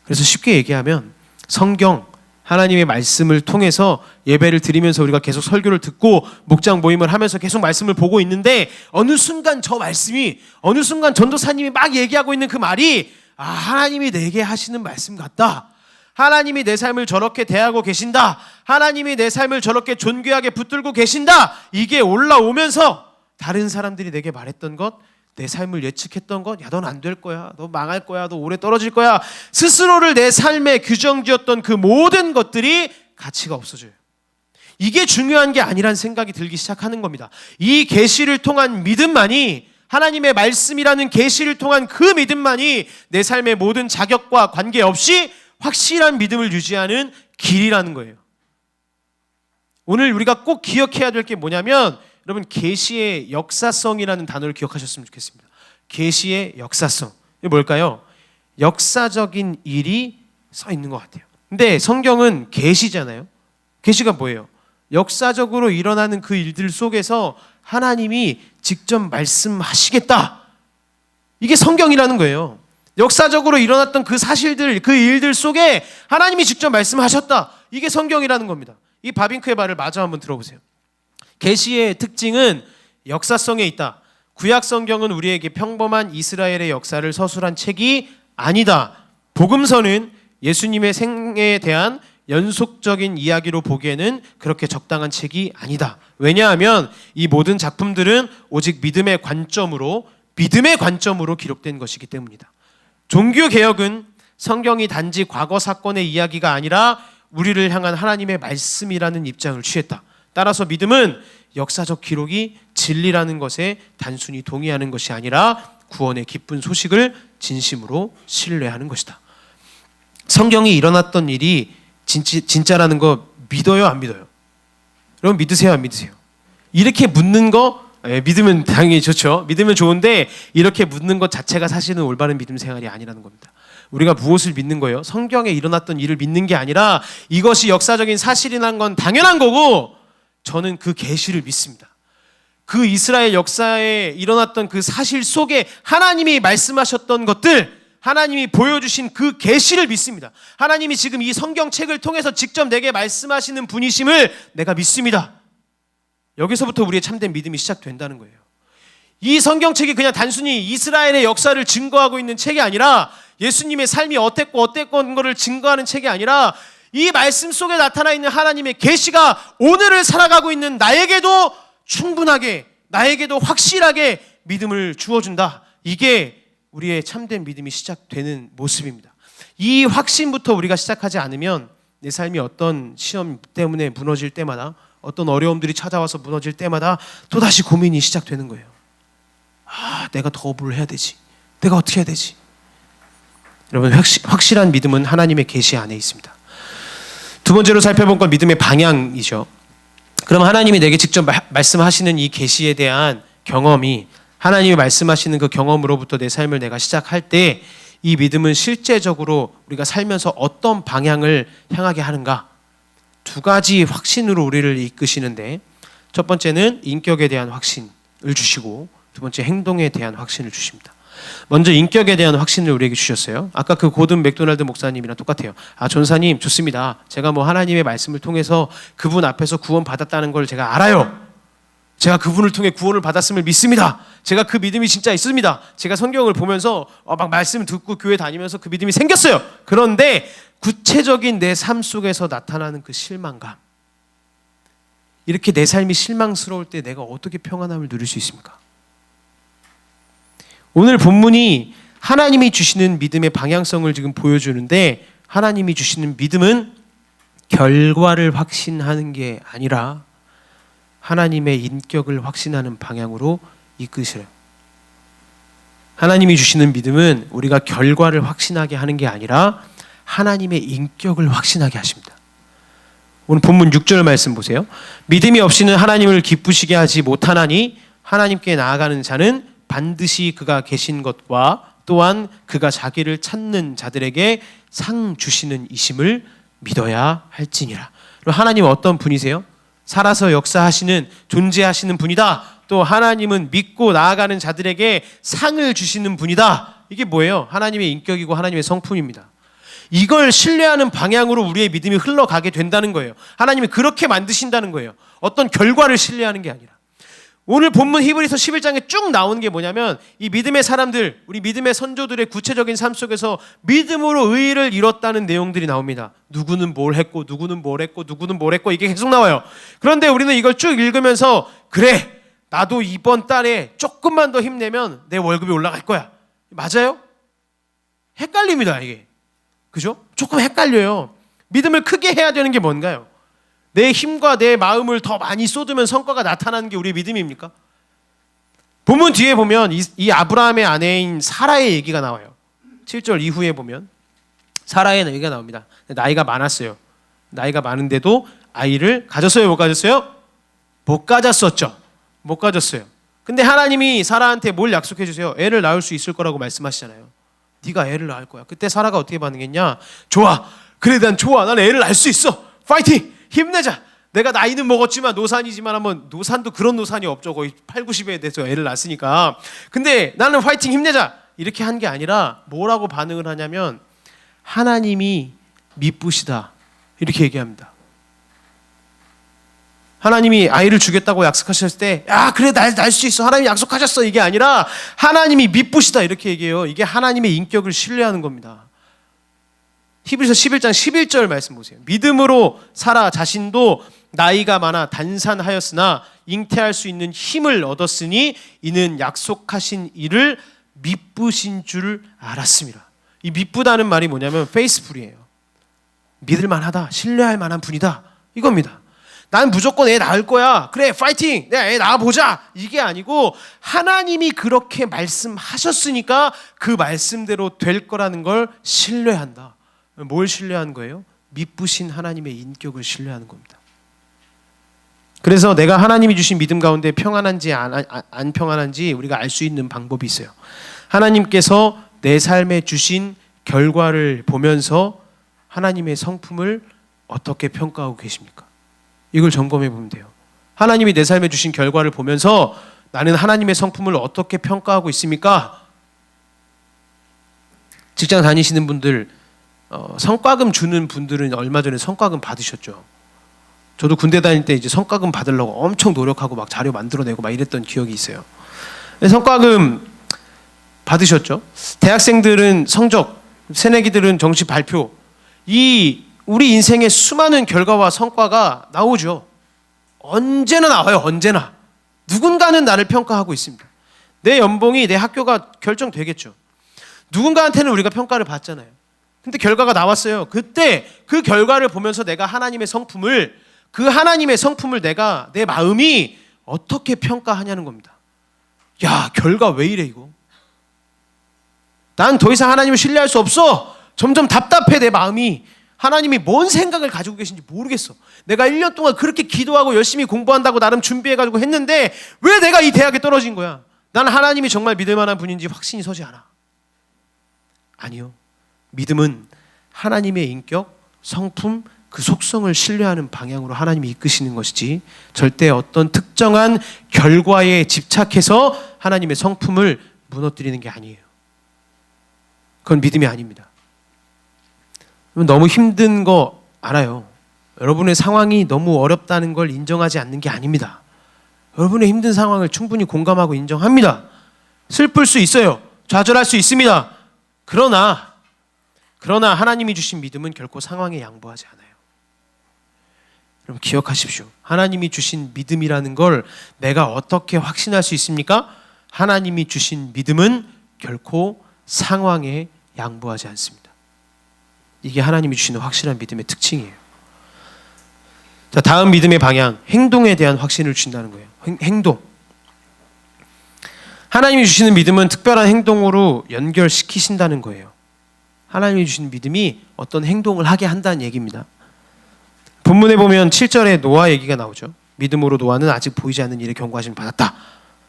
그래서 쉽게 얘기하면 성경, 하나님의 말씀을 통해서 예배를 드리면서 우리가 계속 설교를 듣고 목장 모임을 하면서 계속 말씀을 보고 있는데 어느 순간 저 말씀이, 어느 순간 전도사님이 막 얘기하고 있는 그 말이 하나님이 내게 하시는 말씀 같다. 하나님이 내 삶을 저렇게 대하고 계신다. 하나님이 내 삶을 저렇게 존귀하게 붙들고 계신다. 이게 올라오면서 다른 사람들이 내게 말했던 것, 내 삶을 예측했던 것, 야, 넌 안 될 거야, 너 망할 거야, 너 오래 떨어질 거야, 스스로를 내 삶의 규정지었던 그 모든 것들이 가치가 없어져요. 이게 중요한 게 아니란 생각이 들기 시작하는 겁니다. 이 계시를 통한 믿음만이, 하나님의 말씀이라는 계시를 통한 그 믿음만이 내 삶의 모든 자격과 관계없이 확실한 믿음을 유지하는 길이라는 거예요. 오늘 우리가 꼭 기억해야 될 게 뭐냐면, 여러분, 계시의 역사성이라는 단어를 기억하셨으면 좋겠습니다. 계시의 역사성. 이게 뭘까요? 역사적인 일이 써 있는 것 같아요. 근데 성경은 계시잖아요. 계시가 뭐예요? 역사적으로 일어나는 그 일들 속에서 하나님이 직접 말씀하시겠다. 이게 성경이라는 거예요. 역사적으로 일어났던 그 사실들, 그 일들 속에 하나님이 직접 말씀하셨다. 이게 성경이라는 겁니다. 이 바빙크의 말을 마저 한번 들어보세요. 계시의 특징은 역사성에 있다. 구약 성경은 우리에게 평범한 이스라엘의 역사를 서술한 책이 아니다. 복음서는 예수님의 생애에 대한 연속적인 이야기로 보기에는 그렇게 적당한 책이 아니다. 왜냐하면 이 모든 작품들은 오직 믿음의 관점으로 기록된 것이기 때문이다. 종교개혁은 성경이 단지 과거 사건의 이야기가 아니라 우리를 향한 하나님의 말씀이라는 입장을 취했다. 따라서 믿음은 역사적 기록이 진리라는 것에 단순히 동의하는 것이 아니라 구원의 기쁜 소식을 진심으로 신뢰하는 것이다. 성경이 일어났던 일이 진짜라는 거 믿어요, 안 믿어요? 여러분, 믿으세요, 안 믿으세요? 이렇게 묻는 거, 믿으면 당연히 좋죠. 믿으면 좋은데 이렇게 묻는 것 자체가 사실은 올바른 믿음 생활이 아니라는 겁니다. 우리가 무엇을 믿는 거예요? 성경에 일어났던 일을 믿는 게 아니라 이것이 역사적인 사실이라는 건 당연한 거고, 저는 그 계시를 믿습니다. 그 이스라엘 역사에 일어났던 그 사실 속에 하나님이 말씀하셨던 것들, 하나님이 보여주신 그 계시를 믿습니다. 하나님이 지금 이 성경책을 통해서 직접 내게 말씀하시는 분이심을 내가 믿습니다. 여기서부터 우리의 참된 믿음이 시작된다는 거예요. 이 성경책이 그냥 단순히 이스라엘의 역사를 증거하고 있는 책이 아니라, 예수님의 삶이 어땠건 거를 증거하는 책이 아니라, 이 말씀 속에 나타나 있는 하나님의 계시가 오늘을 살아가고 있는 나에게도 충분하게, 나에게도 확실하게 믿음을 주어준다. 이게 우리의 참된 믿음이 시작되는 모습입니다. 이 확신부터 우리가 시작하지 않으면 내 삶이 어떤 시험 때문에 무너질 때마다, 어떤 어려움들이 찾아와서 무너질 때마다 또다시 고민이 시작되는 거예요. 내가 더 뭘 해야 되지? 내가 어떻게 해야 되지? 여러분, 확실한 믿음은 하나님의 계시 안에 있습니다. 두 번째로 살펴본 건 믿음의 방향이죠. 그럼 하나님이 내게 직접 말씀하시는 이 계시에 대한 경험이, 하나님이 말씀하시는 그 경험으로부터 내 삶을 내가 시작할 때 이 믿음은 실제적으로 우리가 살면서 어떤 방향을 향하게 하는가? 두 가지 확신으로 우리를 이끄시는데, 첫 번째는 인격에 대한 확신을 주시고, 두 번째 행동에 대한 확신을 주십니다. 먼저 인격에 대한 확신을 우리에게 주셨어요. 아까 그 고든 맥도날드 목사님이랑 똑같아요. 전사님 좋습니다. 제가 하나님의 말씀을 통해서 그분 앞에서 구원 받았다는 걸 제가 알아요. 제가 그분을 통해 구원을 받았음을 믿습니다. 제가 그 믿음이 진짜 있습니다. 제가 성경을 보면서 막 말씀 듣고 교회 다니면서 그 믿음이 생겼어요. 그런데 구체적인 내 삶 속에서 나타나는 그 실망감, 이렇게 내 삶이 실망스러울 때 내가 어떻게 평안함을 누릴 수 있습니까? 오늘 본문이 하나님이 주시는 믿음의 방향성을 지금 보여주는데, 하나님이 주시는 믿음은 결과를 확신하는 게 아니라 하나님의 인격을 확신하는 방향으로 이끄시래요. 하나님이 주시는 믿음은 우리가 결과를 확신하게 하는 게 아니라 하나님의 인격을 확신하게 하십니다. 오늘 본문 6절 말씀 보세요. 믿음이 없이는 하나님을 기쁘시게 하지 못하나니 하나님께 나아가는 자는 반드시 그가 계신 것과 또한 그가 자기를 찾는 자들에게 상 주시는 이심을 믿어야 할지니라. 하나님은 어떤 분이세요? 살아서 역사하시는, 존재하시는 분이다. 또 하나님은 믿고 나아가는 자들에게 상을 주시는 분이다. 이게 뭐예요? 하나님의 인격이고 하나님의 성품입니다. 이걸 신뢰하는 방향으로 우리의 믿음이 흘러가게 된다는 거예요. 하나님이 그렇게 만드신다는 거예요. 어떤 결과를 신뢰하는 게 아니라. 오늘 본문 히브리서 11장에 쭉 나오는 게 뭐냐면 이 믿음의 사람들, 우리 믿음의 선조들의 구체적인 삶 속에서 믿음으로 의의를 이뤘다는 내용들이 나옵니다. 누구는 뭘 했고 누구는 뭘 했고 누구는 뭘 했고 이게 계속 나와요. 그런데 우리는 이걸 쭉 읽으면서 그래, 나도 이번 달에 조금만 더 힘내면 내 월급이 올라갈 거야. 맞아요? 헷갈립니다, 이게. 그죠? 조금 헷갈려요. 믿음을 크게 해야 되는 게 뭔가요? 내 힘과 내 마음을 더 많이 쏟으면 성과가 나타나는 게 우리의 믿음입니까? 본문 뒤에 보면 이 아브라함의 아내인 사라의 얘기가 나와요. 7절 이후에 보면 사라의 얘기가 나옵니다. 나이가 많았어요. 나이가 많은데도 아이를 가졌어요? 못 가졌어요? 못 가졌었죠. 못 가졌어요. 근데 하나님이 사라한테 뭘 약속해 주세요? 애를 낳을 수 있을 거라고 말씀하시잖아요. 네가 애를 낳을 거야. 그때 사라가 어떻게 반응했냐? 좋아. 그래, 난 좋아. 난 애를 낳을 수 있어. 파이팅! 힘내자. 내가 나이는 먹었지만 노산이지만 한번 노산도 그런 노산이 없죠. 거의 8, 90에 돼서 애를 낳았으니까. 근데 나는 파이팅 힘내자. 이렇게 한 게 아니라 뭐라고 반응을 하냐면 하나님이 미쁘시다. 이렇게 얘기합니다. 하나님이 아이를 주겠다고 약속하셨을 때 야, 그래, 날 수 있어. 하나님이 약속하셨어. 이게 아니라 하나님이 미쁘시다. 이렇게 얘기해요. 이게 하나님의 인격을 신뢰하는 겁니다. 히브리서 11장 11절 말씀 보세요. 믿음으로 사라 자신도 나이가 많아 단산하였으나 잉태할 수 있는 힘을 얻었으니 이는 약속하신 이를 미쁘신 줄 알았습니다. 이 미쁘다는 말이 뭐냐면 페이스풀이에요. 믿을 만하다, 신뢰할 만한 분이다, 이겁니다. 난 무조건 애 낳을 거야. 그래, 파이팅. 내가 애 낳아보자. 이게 아니고 하나님이 그렇게 말씀하셨으니까 그 말씀대로 될 거라는 걸 신뢰한다. 뭘 신뢰하는 거예요? 미쁘신 하나님의 인격을 신뢰하는 겁니다. 그래서 내가 하나님이 주신 믿음 가운데 평안한지 안 평안한지 우리가 알 수 있는 방법이 있어요. 하나님께서 내 삶에 주신 결과를 보면서 하나님의 성품을 어떻게 평가하고 계십니까? 이걸 점검해 보면 돼요. 하나님이 내 삶에 주신 결과를 보면서 나는 하나님의 성품을 어떻게 평가하고 있습니까? 직장 다니시는 분들, 성과금 주는 분들은 얼마 전에 성과금 받으셨죠. 저도 군대 다닐 때 이제 성과금 받으려고 엄청 노력하고 막 자료 만들어내고 막 이랬던 기억이 있어요. 성과금 받으셨죠. 대학생들은 성적, 새내기들은 정시 발표, 이 우리 인생의 수많은 결과와 성과가 나오죠. 언제나 나와요. 언제나. 누군가는 나를 평가하고 있습니다. 내 연봉이, 내 학교가 결정되겠죠. 누군가한테는 우리가 평가를 받잖아요. 근데 결과가 나왔어요. 그때 그 결과를 보면서 내가 하나님의 성품을, 그 하나님의 성품을 내가, 내 마음이 어떻게 평가하냐는 겁니다. 야, 결과 왜 이래 이거? 난 더 이상 하나님을 신뢰할 수 없어. 점점 답답해, 내 마음이. 하나님이 뭔 생각을 가지고 계신지 모르겠어. 내가 1년 동안 그렇게 기도하고 열심히 공부한다고 나름 준비해가지고 했는데 왜 내가 이 대학에 떨어진 거야? 난 하나님이 정말 믿을 만한 분인지 확신이 서지 않아. 아니요. 믿음은 하나님의 인격, 성품, 그 속성을 신뢰하는 방향으로 하나님이 이끄시는 것이지 절대 어떤 특정한 결과에 집착해서 하나님의 성품을 무너뜨리는 게 아니에요. 그건 믿음이 아닙니다. 너무 힘든 거 알아요. 여러분의 상황이 너무 어렵다는 걸 인정하지 않는 게 아닙니다. 여러분의 힘든 상황을 충분히 공감하고 인정합니다. 슬플 수 있어요. 좌절할 수 있습니다. 그러나 하나님이 주신 믿음은 결코 상황에 양보하지 않아요. 여러분 기억하십시오. 하나님이 주신 믿음이라는 걸 내가 어떻게 확신할 수 있습니까? 하나님이 주신 믿음은 결코 상황에 양보하지 않습니다. 이게 하나님이 주시는 확실한 믿음의 특징이에요. 자, 다음 믿음의 방향, 행동에 대한 확신을 주신다는 거예요. 행동. 하나님이 주시는 믿음은 특별한 행동으로 연결시키신다는 거예요. 하나님이 주시는 믿음이 어떤 행동을 하게 한다는 얘기입니다. 본문에 보면 7절에 노아 얘기가 나오죠. 믿음으로 노아는 아직 보이지 않는 일에 경고하심을 받았다.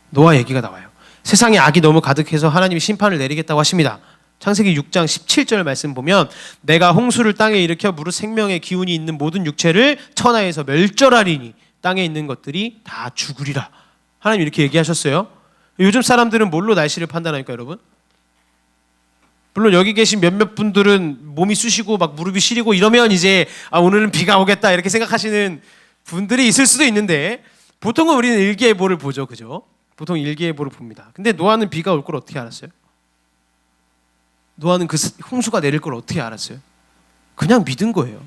노아 얘기가 나와요. 세상에 악이 너무 가득해서 하나님이 심판을 내리겠다고 하십니다. 창세기 6장 17절 말씀 보면 내가 홍수를 땅에 일으켜 무릇 생명의 기운이 있는 모든 육체를 천하에서 멸절하리니 땅에 있는 것들이 다 죽으리라. 하나님 이렇게 얘기하셨어요. 요즘 사람들은 뭘로 날씨를 판단합니까, 여러분? 물론 여기 계신 몇몇 분들은 몸이 쑤시고 막 무릎이 시리고 이러면 이제 오늘은 비가 오겠다 이렇게 생각하시는 분들이 있을 수도 있는데 보통은 우리는 일기예보를 보죠, 그죠? 보통 일기예보를 봅니다. 근데 노아는 비가 올 걸 어떻게 알았어요? 노아는 그 홍수가 내릴 걸 어떻게 알았어요? 그냥 믿은 거예요.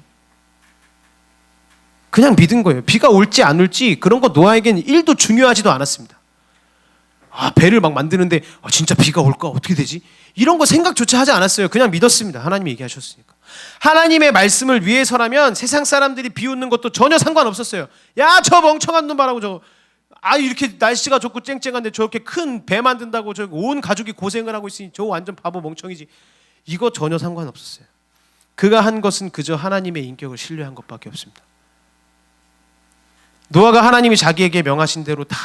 그냥 믿은 거예요. 비가 올지 안 올지 그런 거 노아에게는 1도 중요하지도 않았습니다. 배를 막 만드는데 진짜 비가 올까? 어떻게 되지? 이런 거 생각조차 하지 않았어요. 그냥 믿었습니다. 하나님이 얘기하셨으니까. 하나님의 말씀을 위해서라면 세상 사람들이 비웃는 것도 전혀 상관없었어요. 야, 저 멍청한 놈 봐라고 이렇게 날씨가 좋고 쨍쨍한데 저렇게 큰 배 만든다고 온 가족이 고생을 하고 있으니 저 완전 바보 멍청이지. 이거 전혀 상관없었어요. 그가 한 것은 그저 하나님의 인격을 신뢰한 것밖에 없습니다. 노아가 하나님이 자기에게 명하신 대로 다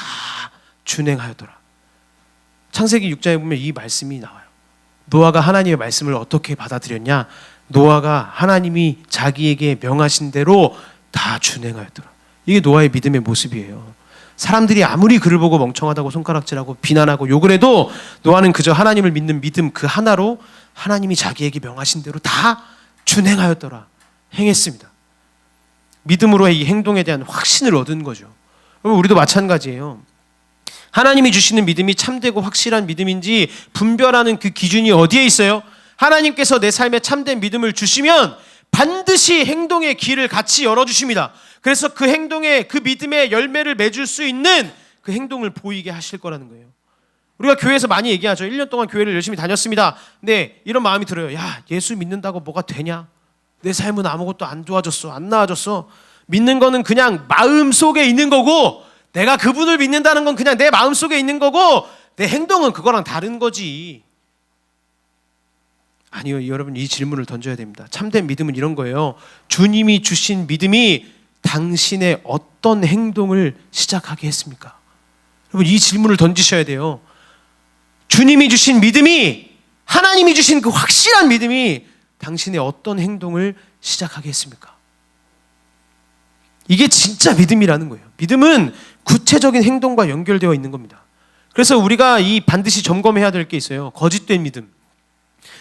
준행하였더라. 창세기 6장에 보면 이 말씀이 나와요. 노아가 하나님의 말씀을 어떻게 받아들였냐? 노아가 하나님이 자기에게 명하신 대로 다 준행하였더라. 이게 노아의 믿음의 모습이에요. 사람들이 아무리 그를 보고 멍청하다고 손가락질하고 비난하고 욕을 해도 노아는 그저 하나님을 믿는 믿음 그 하나로 하나님이 자기에게 명하신 대로 다 준행하였더라. 행했습니다. 믿음으로의 이 행동에 대한 확신을 얻은 거죠. 우리도 마찬가지예요. 하나님이 주시는 믿음이 참되고 확실한 믿음인지 분별하는 그 기준이 어디에 있어요? 하나님께서 내 삶에 참된 믿음을 주시면 반드시 행동의 길을 같이 열어주십니다. 그래서 그 행동에 그 믿음의 열매를 맺을 수 있는 그 행동을 보이게 하실 거라는 거예요. 우리가 교회에서 많이 얘기하죠. 1년 동안 교회를 열심히 다녔습니다. 근데 이런 마음이 들어요. 야, 예수 믿는다고 뭐가 되냐? 내 삶은 아무것도 안 좋아졌어. 안 나아졌어. 믿는 거는 그냥 마음속에 있는 거고 내가 그분을 믿는다는 건 그냥 내 마음속에 있는 거고 내 행동은 그거랑 다른 거지. 아니요, 여러분 이 질문을 던져야 됩니다. 참된 믿음은 이런 거예요. 주님이 주신 믿음이 당신의 어떤 행동을 시작하게 했습니까? 여러분 이 질문을 던지셔야 돼요. 주님이 주신 믿음이, 하나님이 주신 그 확실한 믿음이 당신의 어떤 행동을 시작하게 했습니까? 이게 진짜 믿음이라는 거예요. 믿음은 구체적인 행동과 연결되어 있는 겁니다. 그래서 우리가 이 반드시 점검해야 될 게 있어요. 거짓된 믿음.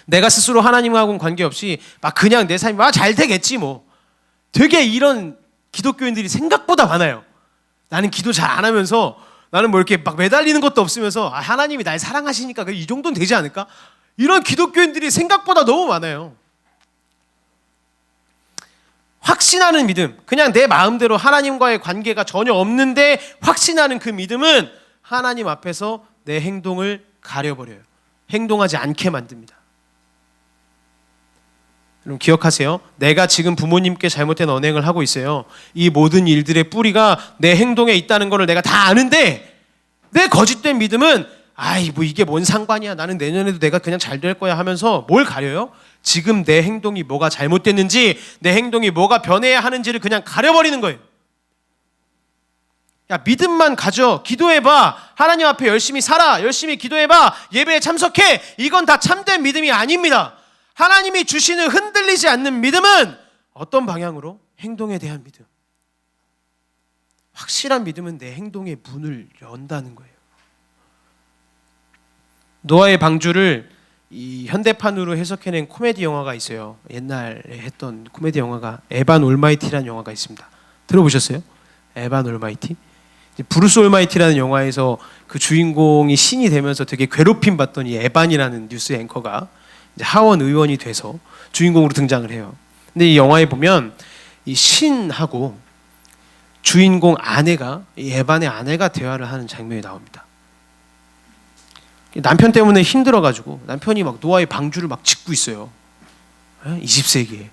내가 스스로 하나님하고는 관계없이 막 그냥 내 삶이 잘 되겠지 뭐. 되게 이런 기독교인들이 생각보다 많아요. 나는 기도 잘 안 하면서 나는 뭐 이렇게 막 매달리는 것도 없으면서 하나님이 날 사랑하시니까 이 정도는 되지 않을까? 이런 기독교인들이 생각보다 너무 많아요. 확신하는 믿음, 그냥 내 마음대로 하나님과의 관계가 전혀 없는데 확신하는 그 믿음은 하나님 앞에서 내 행동을 가려버려요. 행동하지 않게 만듭니다. 여러분 기억하세요. 내가 지금 부모님께 잘못된 언행을 하고 있어요. 이 모든 일들의 뿌리가 내 행동에 있다는 것을 내가 다 아는데 내 거짓된 믿음은 뭐 이게 뭔 상관이야. 나는 내년에도 내가 그냥 잘 될 거야 하면서 뭘 가려요? 지금 내 행동이 뭐가 잘못됐는지 내 행동이 뭐가 변해야 하는지를 그냥 가려버리는 거예요. 야, 믿음만 가져. 기도해봐. 하나님 앞에 열심히 살아. 열심히 기도해봐. 예배에 참석해. 이건 다 참된 믿음이 아닙니다. 하나님이 주시는 흔들리지 않는 믿음은 어떤 방향으로? 행동에 대한 믿음. 확실한 믿음은 내 행동의 문을 연다는 거예요. 노아의 방주를 이 현대판으로 해석해낸 코미디 영화가 있어요. 옛날에 했던 코미디 영화가 에반 올마이티라는 영화가 있습니다. 들어보셨어요? 에반 올마이티? 브루스 올마이티라는 영화에서 그 주인공이 신이 되면서 되게 괴롭힘 받던 이 에반이라는 뉴스 앵커가 이제 하원 의원이 돼서 주인공으로 등장을 해요. 근데 이 영화에 보면 이 신하고 주인공 아내가, 이 에반의 아내가 대화를 하는 장면이 나옵니다. 남편 때문에 힘들어가지고 남편이 막 노아의 방주를 막 짓고 있어요. 20세기에.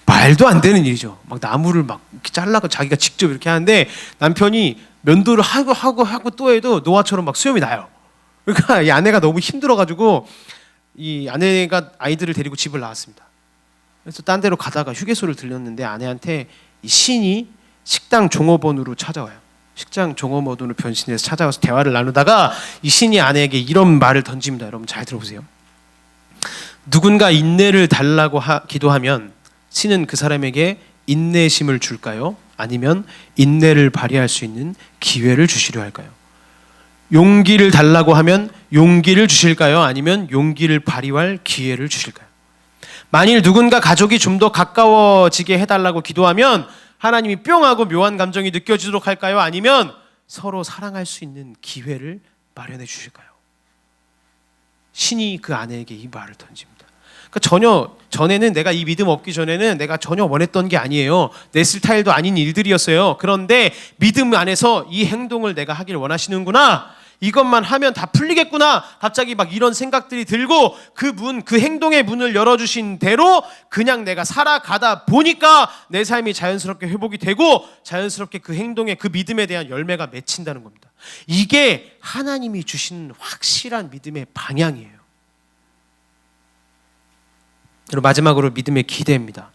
말도 안 되는 일이죠. 막 나무를 막 이렇게 잘라서 자기가 직접 이렇게 하는데 남편이 면도를 하고 또 해도 노아처럼 막 수염이 나요. 그러니까 이 아내가 너무 힘들어가지고 이 아내가 아이들을 데리고 집을 나왔습니다. 그래서 딴 데로 가다가 휴게소를 들렸는데 아내한테 이 신이 식당 종업원으로 찾아와요. 식당 종업원으로 변신해서 찾아와서 대화를 나누다가 이 신이 아내에게 이런 말을 던집니다. 여러분 잘 들어보세요. 누군가 인내를 달라고 기도하면 신은 그 사람에게 인내심을 줄까요? 아니면 인내를 발휘할 수 있는 기회를 주시려 할까요? 용기를 달라고 하면 용기를 주실까요? 아니면 용기를 발휘할 기회를 주실까요? 만일 누군가 가족이 좀 더 가까워지게 해달라고 기도하면 하나님이 뿅 하고 묘한 감정이 느껴지도록 할까요? 아니면 서로 사랑할 수 있는 기회를 마련해 주실까요? 신이 그 아내에게 이 말을 던집니다. 그러니까 전에는 내가 이 믿음 얻기 전에는 내가 전혀 원했던 게 아니에요. 내 스타일도 아닌 일들이었어요. 그런데 믿음 안에서 이 행동을 내가 하길 원하시는구나. 이것만 하면 다 풀리겠구나. 갑자기 막 이런 생각들이 들고 그 행동의 문을 열어주신 대로 그냥 내가 살아가다 보니까 내 삶이 자연스럽게 회복이 되고 자연스럽게 그 행동에 그 믿음에 대한 열매가 맺힌다는 겁니다. 이게 하나님이 주신 확실한 믿음의 방향이에요. 그리고 마지막으로 믿음의 기대입니다.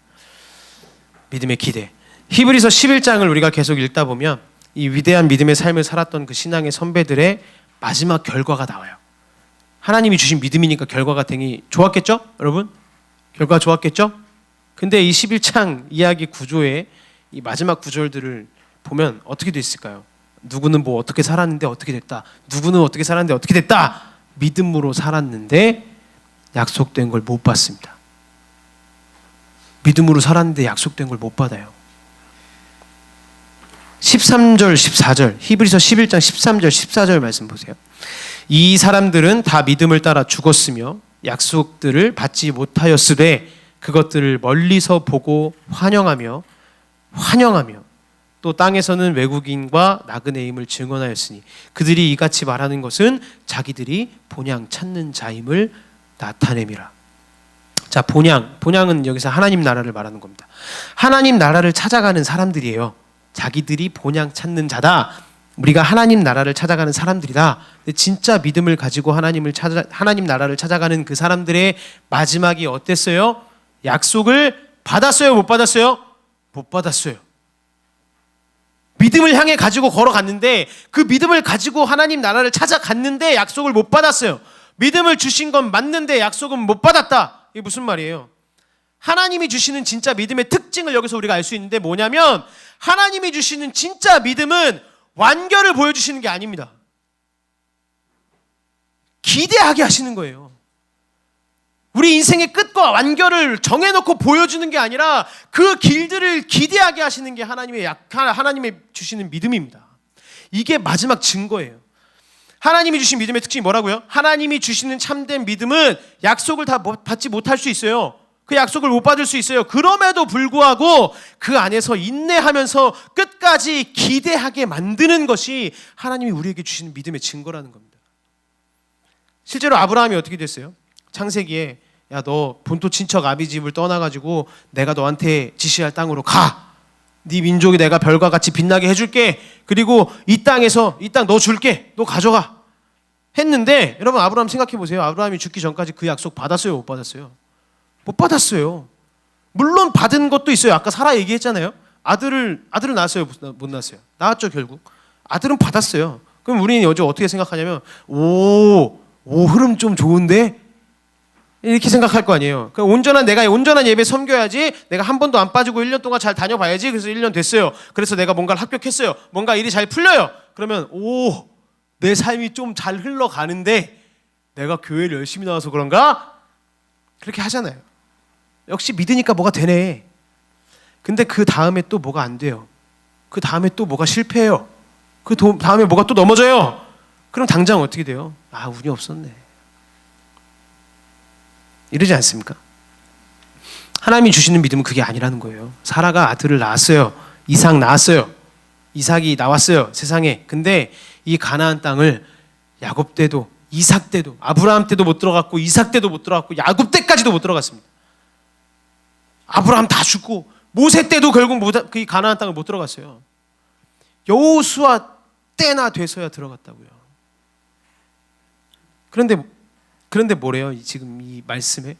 믿음의 기대. 히브리서 11장을 우리가 계속 읽다 보면 이 위대한 믿음의 삶을 살았던 그 신앙의 선배들의 마지막 결과가 나와요. 하나님이 주신 믿음이니까 결과가 되게 좋았겠죠? 여러분? 결과가 좋았겠죠? 근데 이 11장 이야기 구조의 이 마지막 구절들을 보면 어떻게 됐을까요? 누구는 뭐 어떻게 살았는데 어떻게 됐다. 누구는 어떻게 살았는데 어떻게 됐다. 믿음으로 살았는데 약속된 걸 못 받습니다. 믿음으로 살았는데 약속된 걸 못 받아요. 13절, 14절, 히브리서 11장 13절, 14절 말씀 보세요. 이 사람들은 다 믿음을 따라 죽었으며 약속들을 받지 못하였으되 그것들을 멀리서 보고 환영하며 또 땅에서는 외국인과 나그네임을 증언하였으니 그들이 이같이 말하는 것은 자기들이 본향 찾는 자임을 나타냄이라. 자, 본향은 여기서 하나님 나라를 말하는 겁니다. 하나님 나라를 찾아가는 사람들이에요. 자기들이 본향 찾는 자다. 우리가 하나님 나라를 찾아가는 사람들이다. 근데 진짜 믿음을 가지고 하나님 나라를 찾아가는 그 사람들의 마지막이 어땠어요? 약속을 받았어요? 못 받았어요? 못 받았어요. 믿음을 향해 가지고 걸어갔는데 그 믿음을 가지고 하나님 나라를 찾아갔는데 약속을 못 받았어요. 믿음을 주신 건 맞는데 약속은 못 받았다. 이게 무슨 말이에요? 하나님이 주시는 진짜 믿음의 특징을 여기서 우리가 알 수 있는데 뭐냐면 하나님이 주시는 진짜 믿음은 완결을 보여주시는 게 아닙니다. 기대하게 하시는 거예요. 우리 인생의 끝과 완결을 정해놓고 보여주는 게 아니라 그 길들을 기대하게 하시는 게 하나님의 주시는 믿음입니다. 이게 마지막 증거예요. 하나님이 주신 믿음의 특징이 뭐라고요? 하나님이 주시는 참된 믿음은 약속을 다 받지 못할 수 있어요. 그 약속을 못 받을 수 있어요. 그럼에도 불구하고 그 안에서 인내하면서 끝까지 기대하게 만드는 것이 하나님이 우리에게 주시는 믿음의 증거라는 겁니다. 실제로 아브라함이 어떻게 됐어요? 창세기에 야, 너 본토 친척 아비 집을 떠나가지고 내가 너한테 지시할 땅으로 가. 네 민족이 내가 별과 같이 빛나게 해줄게. 그리고 이 땅 너 줄게. 너 가져가. 했는데 여러분 아브라함 생각해 보세요. 아브라함이 죽기 전까지 그 약속 받았어요? 못 받았어요? 못 받았어요. 물론 받은 것도 있어요. 아까 사라 얘기했잖아요. 아들을 낳았어요? 못 낳았어요? 낳았죠 결국. 아들은 받았어요. 그럼 우리는 요즘 어떻게 생각하냐면 오 흐름 좀 좋은데? 이렇게 생각할 거 아니에요. 그러니까 내가 온전한 예배 섬겨야지. 내가 한 번도 안 빠지고 1년 동안 잘 다녀봐야지. 그래서 1년 됐어요. 그래서 내가 뭔가를 합격했어요. 뭔가 일이 잘 풀려요. 그러면 내 삶이 좀 잘 흘러가는데 내가 교회를 열심히 나와서 그런가? 그렇게 하잖아요. 역시 믿으니까 뭐가 되네. 근데 그 다음에 또 뭐가 안 돼요. 그 다음에 또 뭐가 실패해요. 그 다음에 뭐가 또 넘어져요. 그럼 당장 어떻게 돼요? 운이 없었네. 이러지 않습니까? 하나님이 주시는 믿음은 그게 아니라는 거예요. 사라가 아들을 낳았어요. 이삭 낳았어요. 이삭이 나왔어요. 세상에. 근데 이 가나안 땅을 야곱 때도 이삭 때도 아브라함 때도 못 들어갔고 이삭 때도 못 들어갔고 야곱 때까지도 못 들어갔습니다. 아브라함 다 죽고 모세 때도 결국 그 가나안 땅을 못 들어갔어요. 여호수아 때나 돼서야 들어갔다고요. 그런데 뭐래요? 지금 이 말씀에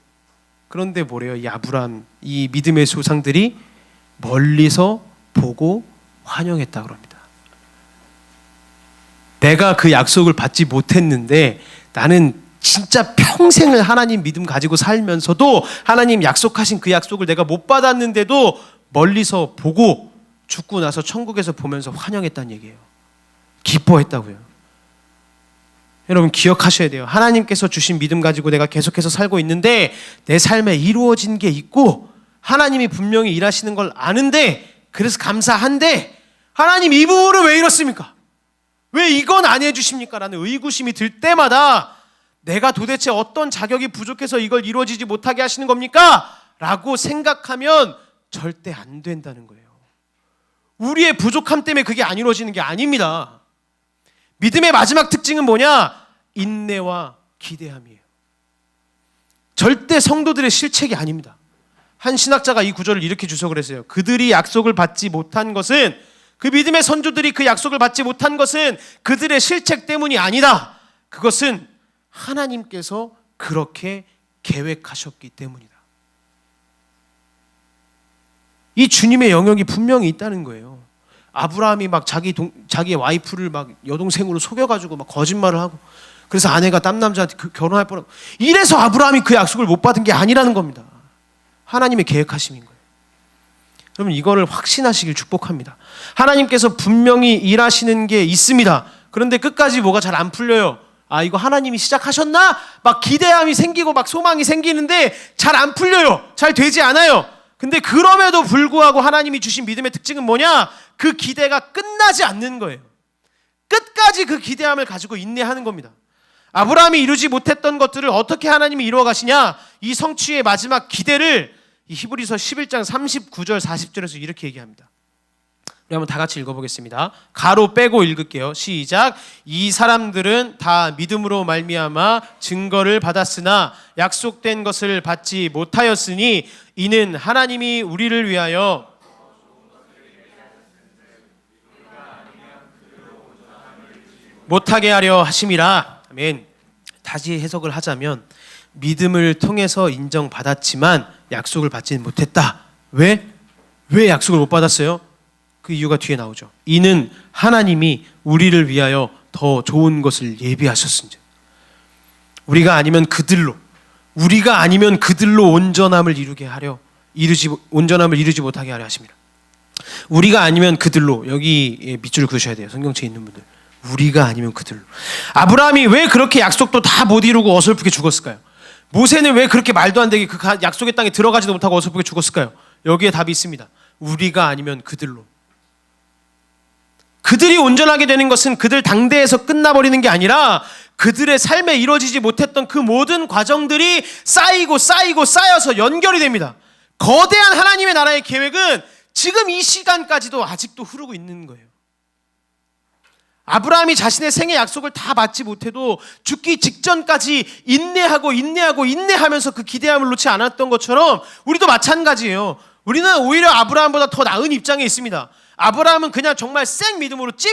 그런데 뭐래요? 이 아브라함 이 믿음의 조상들이 멀리서 보고 환영했다 그럽니다. 내가 그 약속을 받지 못했는데 나는 진짜 평생을 하나님 믿음 가지고 살면서도 하나님 약속하신 그 약속을 내가 못 받았는데도 멀리서 보고 죽고 나서 천국에서 보면서 환영했다는 얘기예요. 기뻐했다고요. 여러분 기억하셔야 돼요. 하나님께서 주신 믿음 가지고 내가 계속해서 살고 있는데 내 삶에 이루어진 게 있고 하나님이 분명히 일하시는 걸 아는데 그래서 감사한데 하나님 이 부분은 왜 이렇습니까? 왜 이건 안 해주십니까? 라는 의구심이 들 때마다 내가 도대체 어떤 자격이 부족해서 이걸 이루어지지 못하게 하시는 겁니까? 라고 생각하면 절대 안 된다는 거예요. 우리의 부족함 때문에 그게 안 이루어지는 게 아닙니다. 믿음의 마지막 특징은 뭐냐? 인내와 기대함이에요. 절대 성도들의 실책이 아닙니다. 한 신학자가 이 구절을 이렇게 주석을 했어요. 그들이 약속을 받지 못한 것은, 그 믿음의 선조들이 그 약속을 받지 못한 것은 그들의 실책 때문이 아니다. 그것은 하나님께서 그렇게 계획하셨기 때문이다. 이 주님의 영역이 분명히 있다는 거예요. 아브라함이 막 자기의 와이프를 막 여동생으로 속여가지고 막 거짓말을 하고, 그래서 아내가 딴 남자한테 결혼할 뻔하고, 이래서 아브라함이 그 약속을 못 받은 게 아니라는 겁니다. 하나님의 계획하심인 거예요. 여러분, 이거를 확신하시길 축복합니다. 하나님께서 분명히 일하시는 게 있습니다. 그런데 끝까지 뭐가 잘 안 풀려요. 아, 이거 하나님이 시작하셨나? 막 기대함이 생기고 막 소망이 생기는데 잘 안 풀려요. 잘 되지 않아요. 근데 그럼에도 불구하고 하나님이 주신 믿음의 특징은 뭐냐? 그 기대가 끝나지 않는 거예요. 끝까지 그 기대함을 가지고 인내하는 겁니다. 아브라함이 이루지 못했던 것들을 어떻게 하나님이 이루어 가시냐? 이 성취의 마지막 기대를 이 히브리서 11장 39절 40절에서 이렇게 얘기합니다. 우리 한번 다 같이 읽어보겠습니다. 가로 빼고 읽을게요. 시작. 이 사람들은 다 믿음으로 말미암아 증거를 받았으나 약속된 것을 받지 못하였으니 이는 하나님이 우리를 위하여 못하게 하려 하심이라. 아멘. 다시 해석을 하자면, 믿음을 통해서 인정받았지만 약속을 받지는 못했다. 왜 약속을 못 받았어요? 그 이유가 뒤에 나오죠. 이는 하나님이 우리를 위하여 더 좋은 것을 예비하셨은지. 우리가 아니면 그들로 온전함을 이루지 못하게 하려 하십니다. 우리가 아니면 그들로, 여기 밑줄을 그으셔야 돼요. 성경책에 있는 분들. 우리가 아니면 그들로. 아브라함이 왜 그렇게 약속도 다 못 이루고 어설프게 죽었을까요? 모세는 왜 그렇게 말도 안 되게 그 약속의 땅에 들어가지도 못하고 어설프게 죽었을까요? 여기에 답이 있습니다. 우리가 아니면 그들로. 그들이 온전하게 되는 것은 그들 당대에서 끝나버리는 게 아니라 그들의 삶에 이루어지지 못했던 그 모든 과정들이 쌓여서 연결이 됩니다. 거대한 하나님의 나라의 계획은 지금 이 시간까지도 아직도 흐르고 있는 거예요. 아브라함이 자신의 생애 약속을 다 받지 못해도 죽기 직전까지 인내하면서 그 기대함을 놓지 않았던 것처럼 우리도 마찬가지예요. 우리는 오히려 아브라함보다 더 나은 입장에 있습니다. 아브라함은 그냥 정말 찐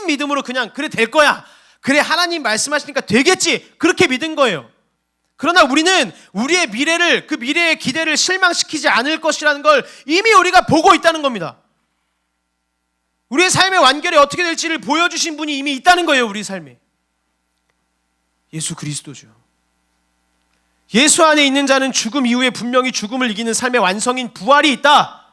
믿음으로 그냥 그래 될 거야. 그래 하나님 말씀하시니까 되겠지. 그렇게 믿은 거예요. 그러나 우리는 우리의 미래를, 그 미래의 기대를 실망시키지 않을 것이라는 걸 이미 우리가 보고 있다는 겁니다. 우리의 삶의 완결이 어떻게 될지를 보여주신 분이 이미 있다는 거예요. 우리 삶에. 예수 그리스도죠. 예수 안에 있는 자는 죽음 이후에 분명히 죽음을 이기는 삶의 완성인 부활이 있다.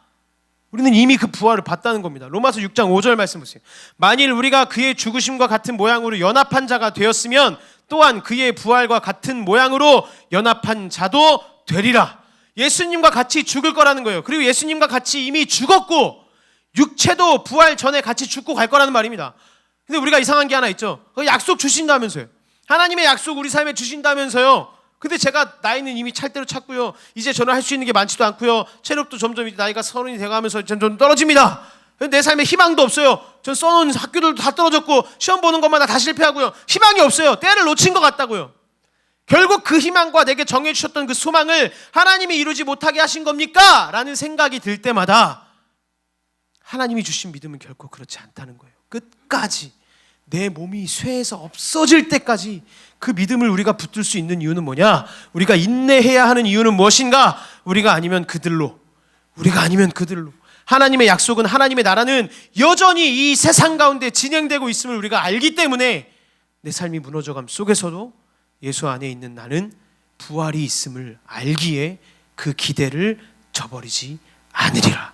우리는 이미 그 부활을 봤다는 겁니다. 로마서 6장 5절 말씀 보세요. 만일 우리가 그의 죽으심과 같은 모양으로 연합한 자가 되었으면 또한 그의 부활과 같은 모양으로 연합한 자도 되리라. 예수님과 같이 죽을 거라는 거예요. 그리고 예수님과 같이 이미 죽었고 육체도 부활 전에 같이 죽고 갈 거라는 말입니다. 근데 우리가 이상한 게 하나 있죠. 약속 주신다면서요. 하나님의 약속 우리 삶에 주신다면서요. 근데 제가 나이는 이미 찰대로 찼고요. 이제 저는 할 수 있는 게 많지도 않고요. 체력도 점점 나이가 30이 돼가면서 좀 떨어집니다. 내 삶에 희망도 없어요. 전 써놓은 학교들도 다 떨어졌고 시험 보는 것마다 다 실패하고요. 희망이 없어요. 때를 놓친 것 같다고요. 결국 그 희망과 내게 정해주셨던 그 소망을 하나님이 이루지 못하게 하신 겁니까? 라는 생각이 들 때마다 하나님이 주신 믿음은 결코 그렇지 않다는 거예요. 끝까지 내 몸이 쇠해서 없어질 때까지 그 믿음을 우리가 붙들 수 있는 이유는 뭐냐? 우리가 인내해야 하는 이유는 무엇인가? 우리가 아니면 그들로. 하나님의 약속은, 하나님의 나라는 여전히 이 세상 가운데 진행되고 있음을 우리가 알기 때문에 내 삶이 무너져감 속에서도 예수 안에 있는 나는 부활이 있음을 알기에 그 기대를 저버리지 않으리라.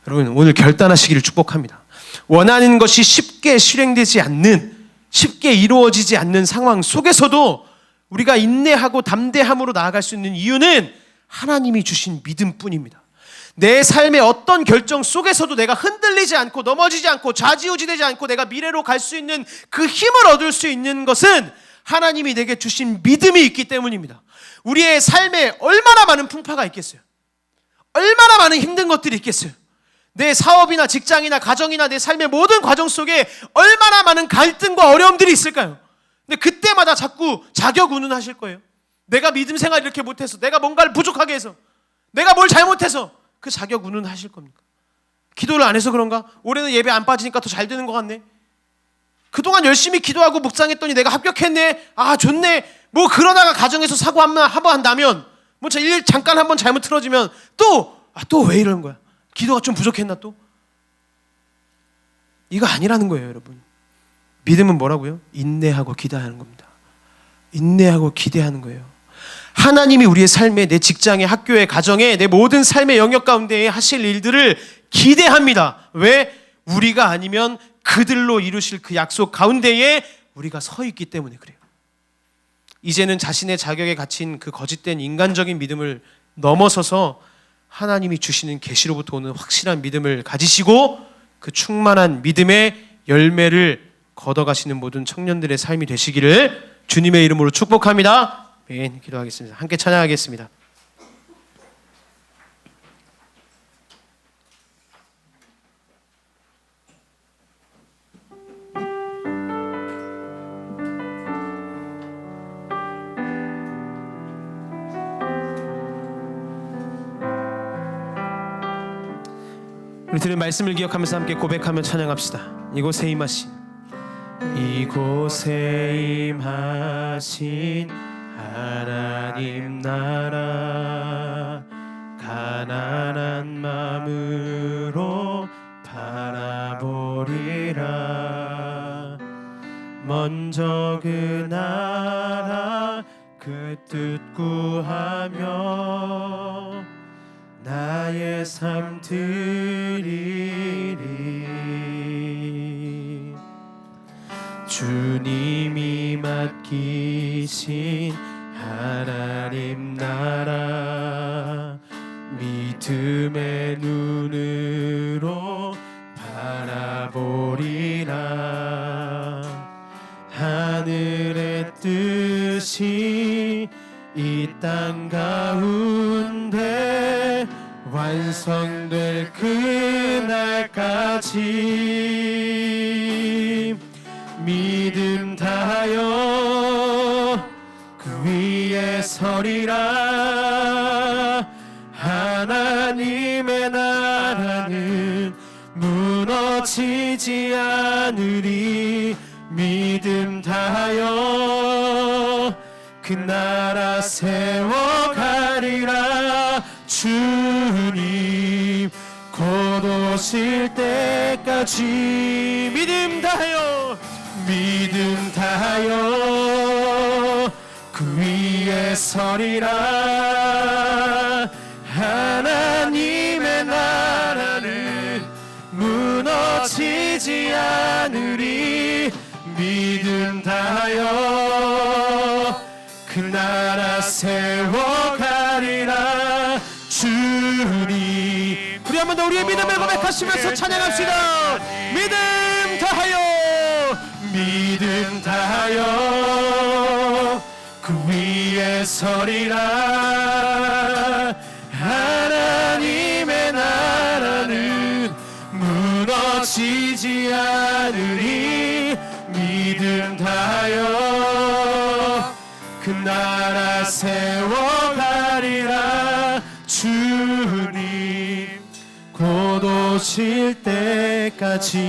여러분, 오늘 결단하시기를 축복합니다. 원하는 것이 쉽게 실행되지 않는, 쉽게 이루어지지 않는 상황 속에서도 우리가 인내하고 담대함으로 나아갈 수 있는 이유는 하나님이 주신 믿음뿐입니다. 내 삶의 어떤 결정 속에서도 내가 흔들리지 않고 넘어지지 않고 좌지우지되지 않고 내가 미래로 갈 수 있는 그 힘을 얻을 수 있는 것은 하나님이 내게 주신 믿음이 있기 때문입니다. 우리의 삶에 얼마나 많은 풍파가 있겠어요? 얼마나 많은 힘든 것들이 있겠어요? 내 사업이나 직장이나 가정이나 내 삶의 모든 과정 속에 얼마나 많은 갈등과 어려움들이 있을까요? 근데 그때마다 자꾸 자격 운운하실 거예요. 내가 믿음 생활 이렇게 못해서, 내가 뭔가를 부족하게 해서, 내가 뭘 잘못해서 그 자격 운운하실 겁니까? 기도를 안 해서 그런가? 올해는 예배 안 빠지니까 더 잘 되는 것 같네. 그동안 열심히 기도하고 묵상했더니 내가 합격했네. 아 좋네. 뭐 그러다가 가정에서 사고 한번 한다면, 뭐 일 잠깐 한번 잘못 틀어지면 또 왜 이러는 거야? 기도가 좀 부족했나 또? 이거 아니라는 거예요, 여러분. 믿음은 뭐라고요? 인내하고 기대하는 겁니다. 인내하고 기대하는 거예요. 하나님이 우리의 삶에, 내 직장에, 학교에, 가정에, 내 모든 삶의 영역 가운데 하실 일들을 기대합니다. 왜? 우리가 아니면 그들로 이루실 그 약속 가운데에 우리가 서 있기 때문에 그래요. 이제는 자신의 자격에 갇힌 그 거짓된 인간적인 믿음을 넘어서서 하나님이 주시는 계시로부터 오는 확실한 믿음을 가지시고 그 충만한 믿음의 열매를 걷어가시는 모든 청년들의 삶이 되시기를 주님의 이름으로 축복합니다. 아멘. 기도하겠습니다. 함께 찬양하겠습니다. 우리 들은 말씀을 기억하면서 함께 고백하며 찬양합시다. 이곳에 임하신 하나님 나라, 가난한 마음으로 바라보리라. 먼저 그 나라 그 뜻 구하며 나의 삶 드리리. 주님이 맡기신 하나님 나라, 믿음의 눈으로 바라보리라. 하늘의 뜻이 이 땅 가운데 완성될 그날까지 믿음 다하여 그 위에 서리라. 하나님의 나라는 무너지지 않으리. 믿음 다하여 그 나라 세워가리라. 주님 곧 오실 때까지 믿음 다하여 그 위에 서리라. 하나님의 나라는 무너지지 않으리. 믿음 다하여 그 나라 세워가리라. 주님, 우리 한 번 더 우리의 믿음을 고백하시면서 찬양합시다. 믿음 다하여 그 위에 서리라. 하나님의 나라는 무너지지 않으리. 믿음 다하여 그 나라 세워가리라. 주님 곧 오실 때까지.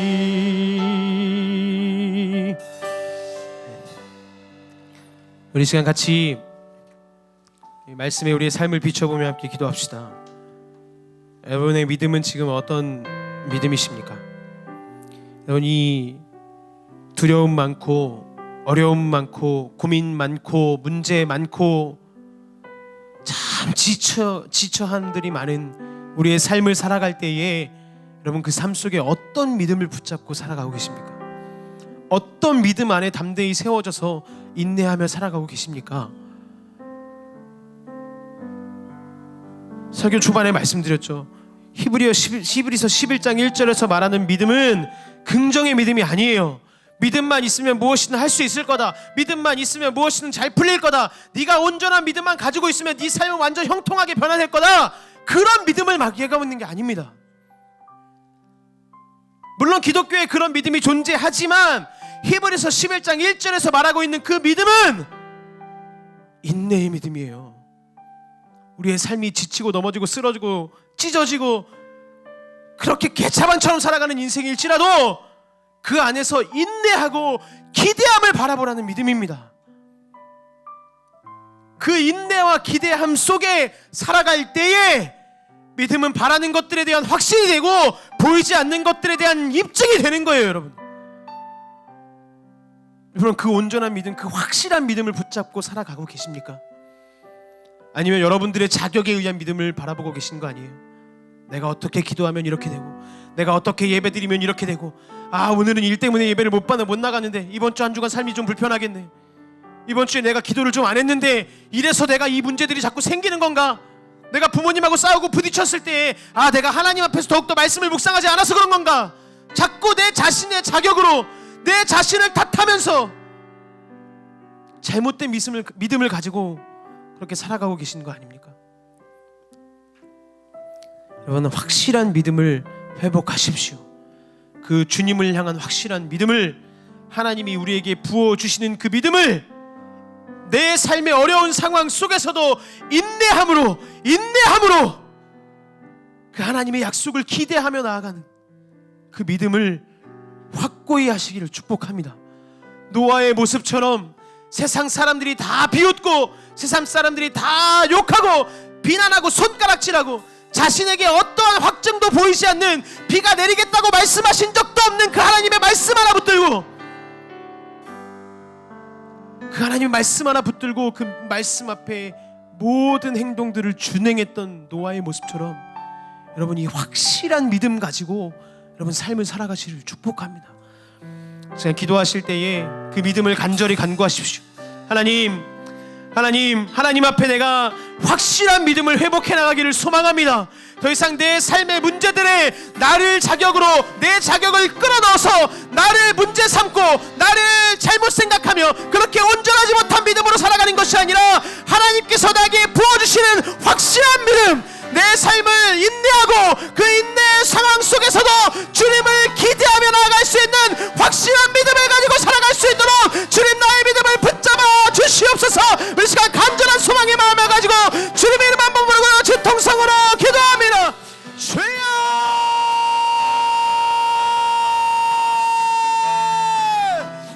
우리 시간 같이 말씀에 우리의 삶을 비춰보며 함께 기도합시다. 여러분의 믿음은 지금 어떤 믿음이십니까? 여러분, 이 두려움 많고 어려움 많고 고민 많고 문제 많고 참 지쳐함들이 많은 우리의 삶을 살아갈 때에 여러분, 그 삶 속에 어떤 믿음을 붙잡고 살아가고 계십니까? 어떤 믿음 안에 담대히 세워져서 인내하며 살아가고 계십니까? 설교 초반에 말씀드렸죠. 히브리서 11장 1절에서 말하는 믿음은 긍정의 믿음이 아니에요. 믿음만 있으면 무엇이든 할 수 있을 거다. 믿음만 있으면 무엇이든 잘 풀릴 거다. 네가 온전한 믿음만 가지고 있으면 네 삶은 완전 형통하게 변화될 거다. 그런 믿음을 막 얘기하고 있는 게 아닙니다. 물론 기독교에 그런 믿음이 존재하지만 히브리서 11장 1절에서 말하고 있는 그 믿음은 인내의 믿음이에요. 우리의 삶이 지치고 넘어지고 쓰러지고 찢어지고 그렇게 개차반처럼 살아가는 인생일지라도 그 안에서 인내하고 기대함을 바라보라는 믿음입니다. 그 인내와 기대함 속에 살아갈 때에 믿음은 바라는 것들에 대한 확신이 되고 보이지 않는 것들에 대한 입증이 되는 거예요, 여러분. 여러분, 그 온전한 믿음, 그 확실한 믿음을 붙잡고 살아가고 계십니까? 아니면 여러분들의 자격에 의한 믿음을 바라보고 계신 거 아니에요? 내가 어떻게 기도하면 이렇게 되고, 내가 어떻게 예배드리면 이렇게 되고, 오늘은 일 때문에 예배를 못 나갔는데 이번 주 한 주간 삶이 좀 불편하겠네. 이번 주에 내가 기도를 좀 안 했는데 이래서 내가 이 문제들이 자꾸 생기는 건가? 내가 부모님하고 싸우고 부딪혔을 때 내가 하나님 앞에서 더욱더 말씀을 묵상하지 않아서 그런 건가? 자꾸 내 자신의 자격으로 내 자신을 탓하면서 잘못된 믿음을 가지고 그렇게 살아가고 계신 거 아닙니까? 여러분, 확실한 믿음을 회복하십시오. 그 주님을 향한 확실한 믿음을, 하나님이 우리에게 부어주시는 그 믿음을 내 삶의 어려운 상황 속에서도 인내함으로 그 하나님의 약속을 기대하며 나아가는 그 믿음을 확고히 하시기를 축복합니다. 노아의 모습처럼 세상 사람들이 다 비웃고 세상 사람들이 다 욕하고 비난하고 손가락질하고 자신에게 어떠한 확증도 보이지 않는, 비가 내리겠다고 말씀하신 적도 없는 그 하나님의 말씀 하나 붙들고, 그 하나님의 말씀 하나 붙들고 그 말씀 앞에 모든 행동들을 준행했던 노아의 모습처럼 여러분, 이 확실한 믿음 가지고 여러분 삶을 살아가시기를 축복합니다. 제가 기도하실 때에 그 믿음을 간절히 간구하십시오. 하나님 앞에 내가 확실한 믿음을 회복해 나가기를 소망합니다. 더 이상 내 삶의 문제들에 나를 자격으로, 내 자격을 끌어넣어서 나를 문제 삼고 나를 잘못 생각하며 그렇게 온전하지 못한 믿음으로 살아가는 것이 아니라 하나님께서 나에게 부어주시는 확실한 믿음, 내 삶을 인내하고 그 인내의 상황 속에서도 주님을 기대하며 나아갈 수 있는 확실한 믿음을 가지고 살아갈 수 있도록 주님, 나의 믿음을 붙잡아 주시옵소서. 우리 시간 간절한 소망의 마음을 가지고 주님의 이름 한번 부르고 진통성으로 기도합니다. 주여,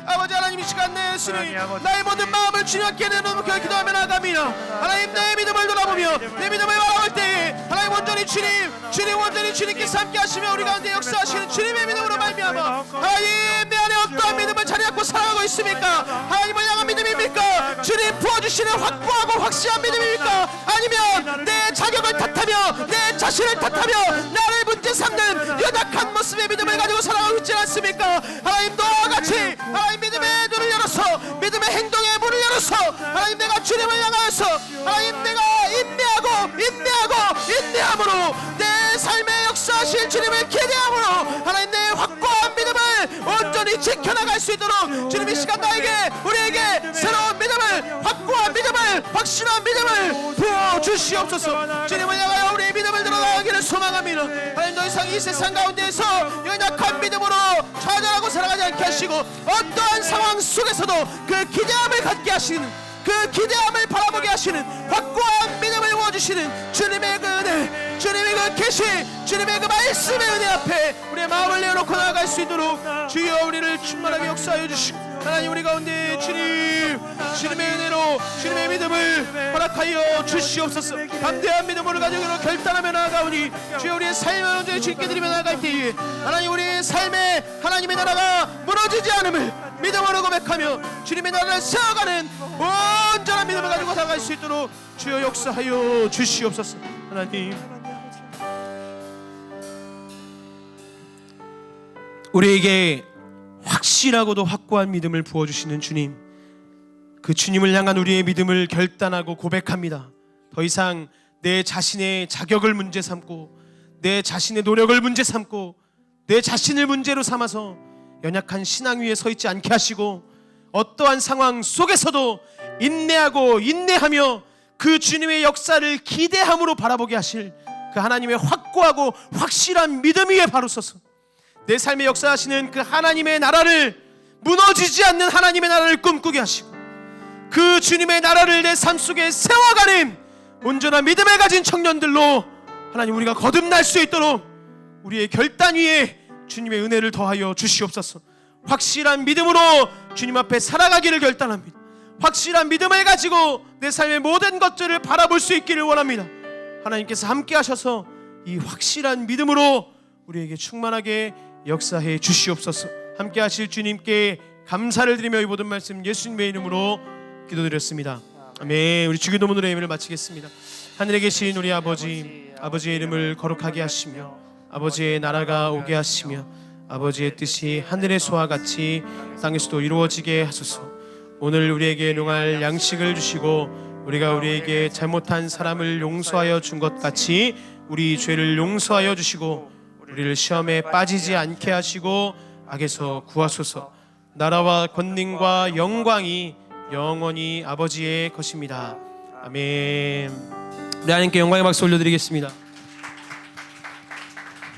아버지 하나님, 이 시간 내 예수님, 나의 모든 마음을 주님께 내놓고 기도하며 나아갑니다. 하나님, 내 믿음을 돌아보며 내 믿음을 바라볼 때에 하나님, 온전히 주님 온전히 주님께서 함께 하시며 우리 가운데 역사하시는 주님의 믿음으로 말미암아 하나님, 내 안에 어떠한 믿음을 자리 잡고 살아가고 있습니까? 하나님을 향한 믿음입니까? 주님 부어주시는 확고하고 확실한 믿음입니까? 아니면 내 자격을 탓하며 내 자신을 탓하며 나를 문제 삼는 연약한 모습의 믿음을 가지고 살아가고 있지 않습니까? 하나님, 너와 같이 하나님 믿음의 눈을 열어서, 믿음의 행동의 문을 열어서 하나님, 내가 주님을 향하여서 하나님, 내가 인내함으로 내 삶의 역사하실 주님을 기대함으로 하나님, 내 확고한 믿음을 온전히 지켜나갈 수 있도록 주님, 이 시간 우리에게 새로운 믿음을, 확고한 믿음을, 확실한 믿음을 부어주시옵소서. 주님을 향하여 우리의 믿음을 드러나가기를 소망합니다. 하나님, 더 이상 이 세상 가운데에서 연약한 믿음으로 좌절하고 살아가지 않게 하시고 어떠한 상황 속에서도 그 기대함을 갖게 하시는, 그 기대함을 바라보게 하시는 확고한 믿음을 부어주시는 주님의 그 은혜, 주님의 그 계시, 주님의 그 말씀의 은혜 앞에 우리의 마음을 내어놓고 나아갈 수 있도록 주여 우리를 충만하게 역사하여 주시고, 하나님, 우리 가운데 주님의 은혜로 주님의 믿음을 허락하여 주시옵소서. 담대한 믿음으로 가지고 결단하며 나아가오니 주여, 우리의 삶을 온전히 주님께 드리며 나아갈 때에 하나님, 우리의 삶에 하나님의 나라가 무너지지 않음을 믿음으로 고백하며 주님의 나라를 세워가는 온전한 믿음을 가지고 나아갈 수 있도록 주여 역사하여 주시옵소서. 하나님, 우리에게 확실하고도 확고한 믿음을 부어주시는 주님, 그 주님을 향한 우리의 믿음을 결단하고 고백합니다. 더 이상 내 자신의 자격을 문제 삼고 내 자신의 노력을 문제 삼고 내 자신을 문제로 삼아서 연약한 신앙 위에 서 있지 않게 하시고 어떠한 상황 속에서도 인내하고 인내하며 그 주님의 역사를 기대함으로 바라보게 하실 그 하나님의 확고하고 확실한 믿음 위에 바로 서서 내 삶에 역사하시는 그 하나님의 나라를, 무너지지 않는 하나님의 나라를 꿈꾸게 하시고 그 주님의 나라를 내 삶 속에 세워가는 온전한 믿음을 가진 청년들로 하나님 우리가 거듭날 수 있도록 우리의 결단 위에 주님의 은혜를 더하여 주시옵소서. 확실한 믿음으로 주님 앞에 살아가기를 결단합니다. 확실한 믿음을 가지고 내 삶의 모든 것들을 바라볼 수 있기를 원합니다. 하나님께서 함께 하셔서 이 확실한 믿음으로 우리에게 충만하게 역사해 주시옵소서. 함께 하실 주님께 감사를 드리며 이 모든 말씀 예수님의 이름으로 기도드렸습니다. 아멘. 우리 주기도문으로 예배를 마치겠습니다. 하늘에 계신 우리 아버지, 아버지의 이름을 거룩하게 하시며 아버지의 나라가 오게 하시며 아버지의 뜻이 하늘에서와 같이 땅에서도 이루어지게 하소서. 오늘 우리에게 용할 양식을 주시고 우리가 우리에게 잘못한 사람을 용서하여 준 것 같이 우리 죄를 용서하여 주시고 우리를 시험에 빠지지 않게 하시고 악에서 구하소서. 나라와 권능과 영광이 영원히 아버지의 것입니다. 아멘. 우리 하나님께 영광의 박수 올려드리겠습니다.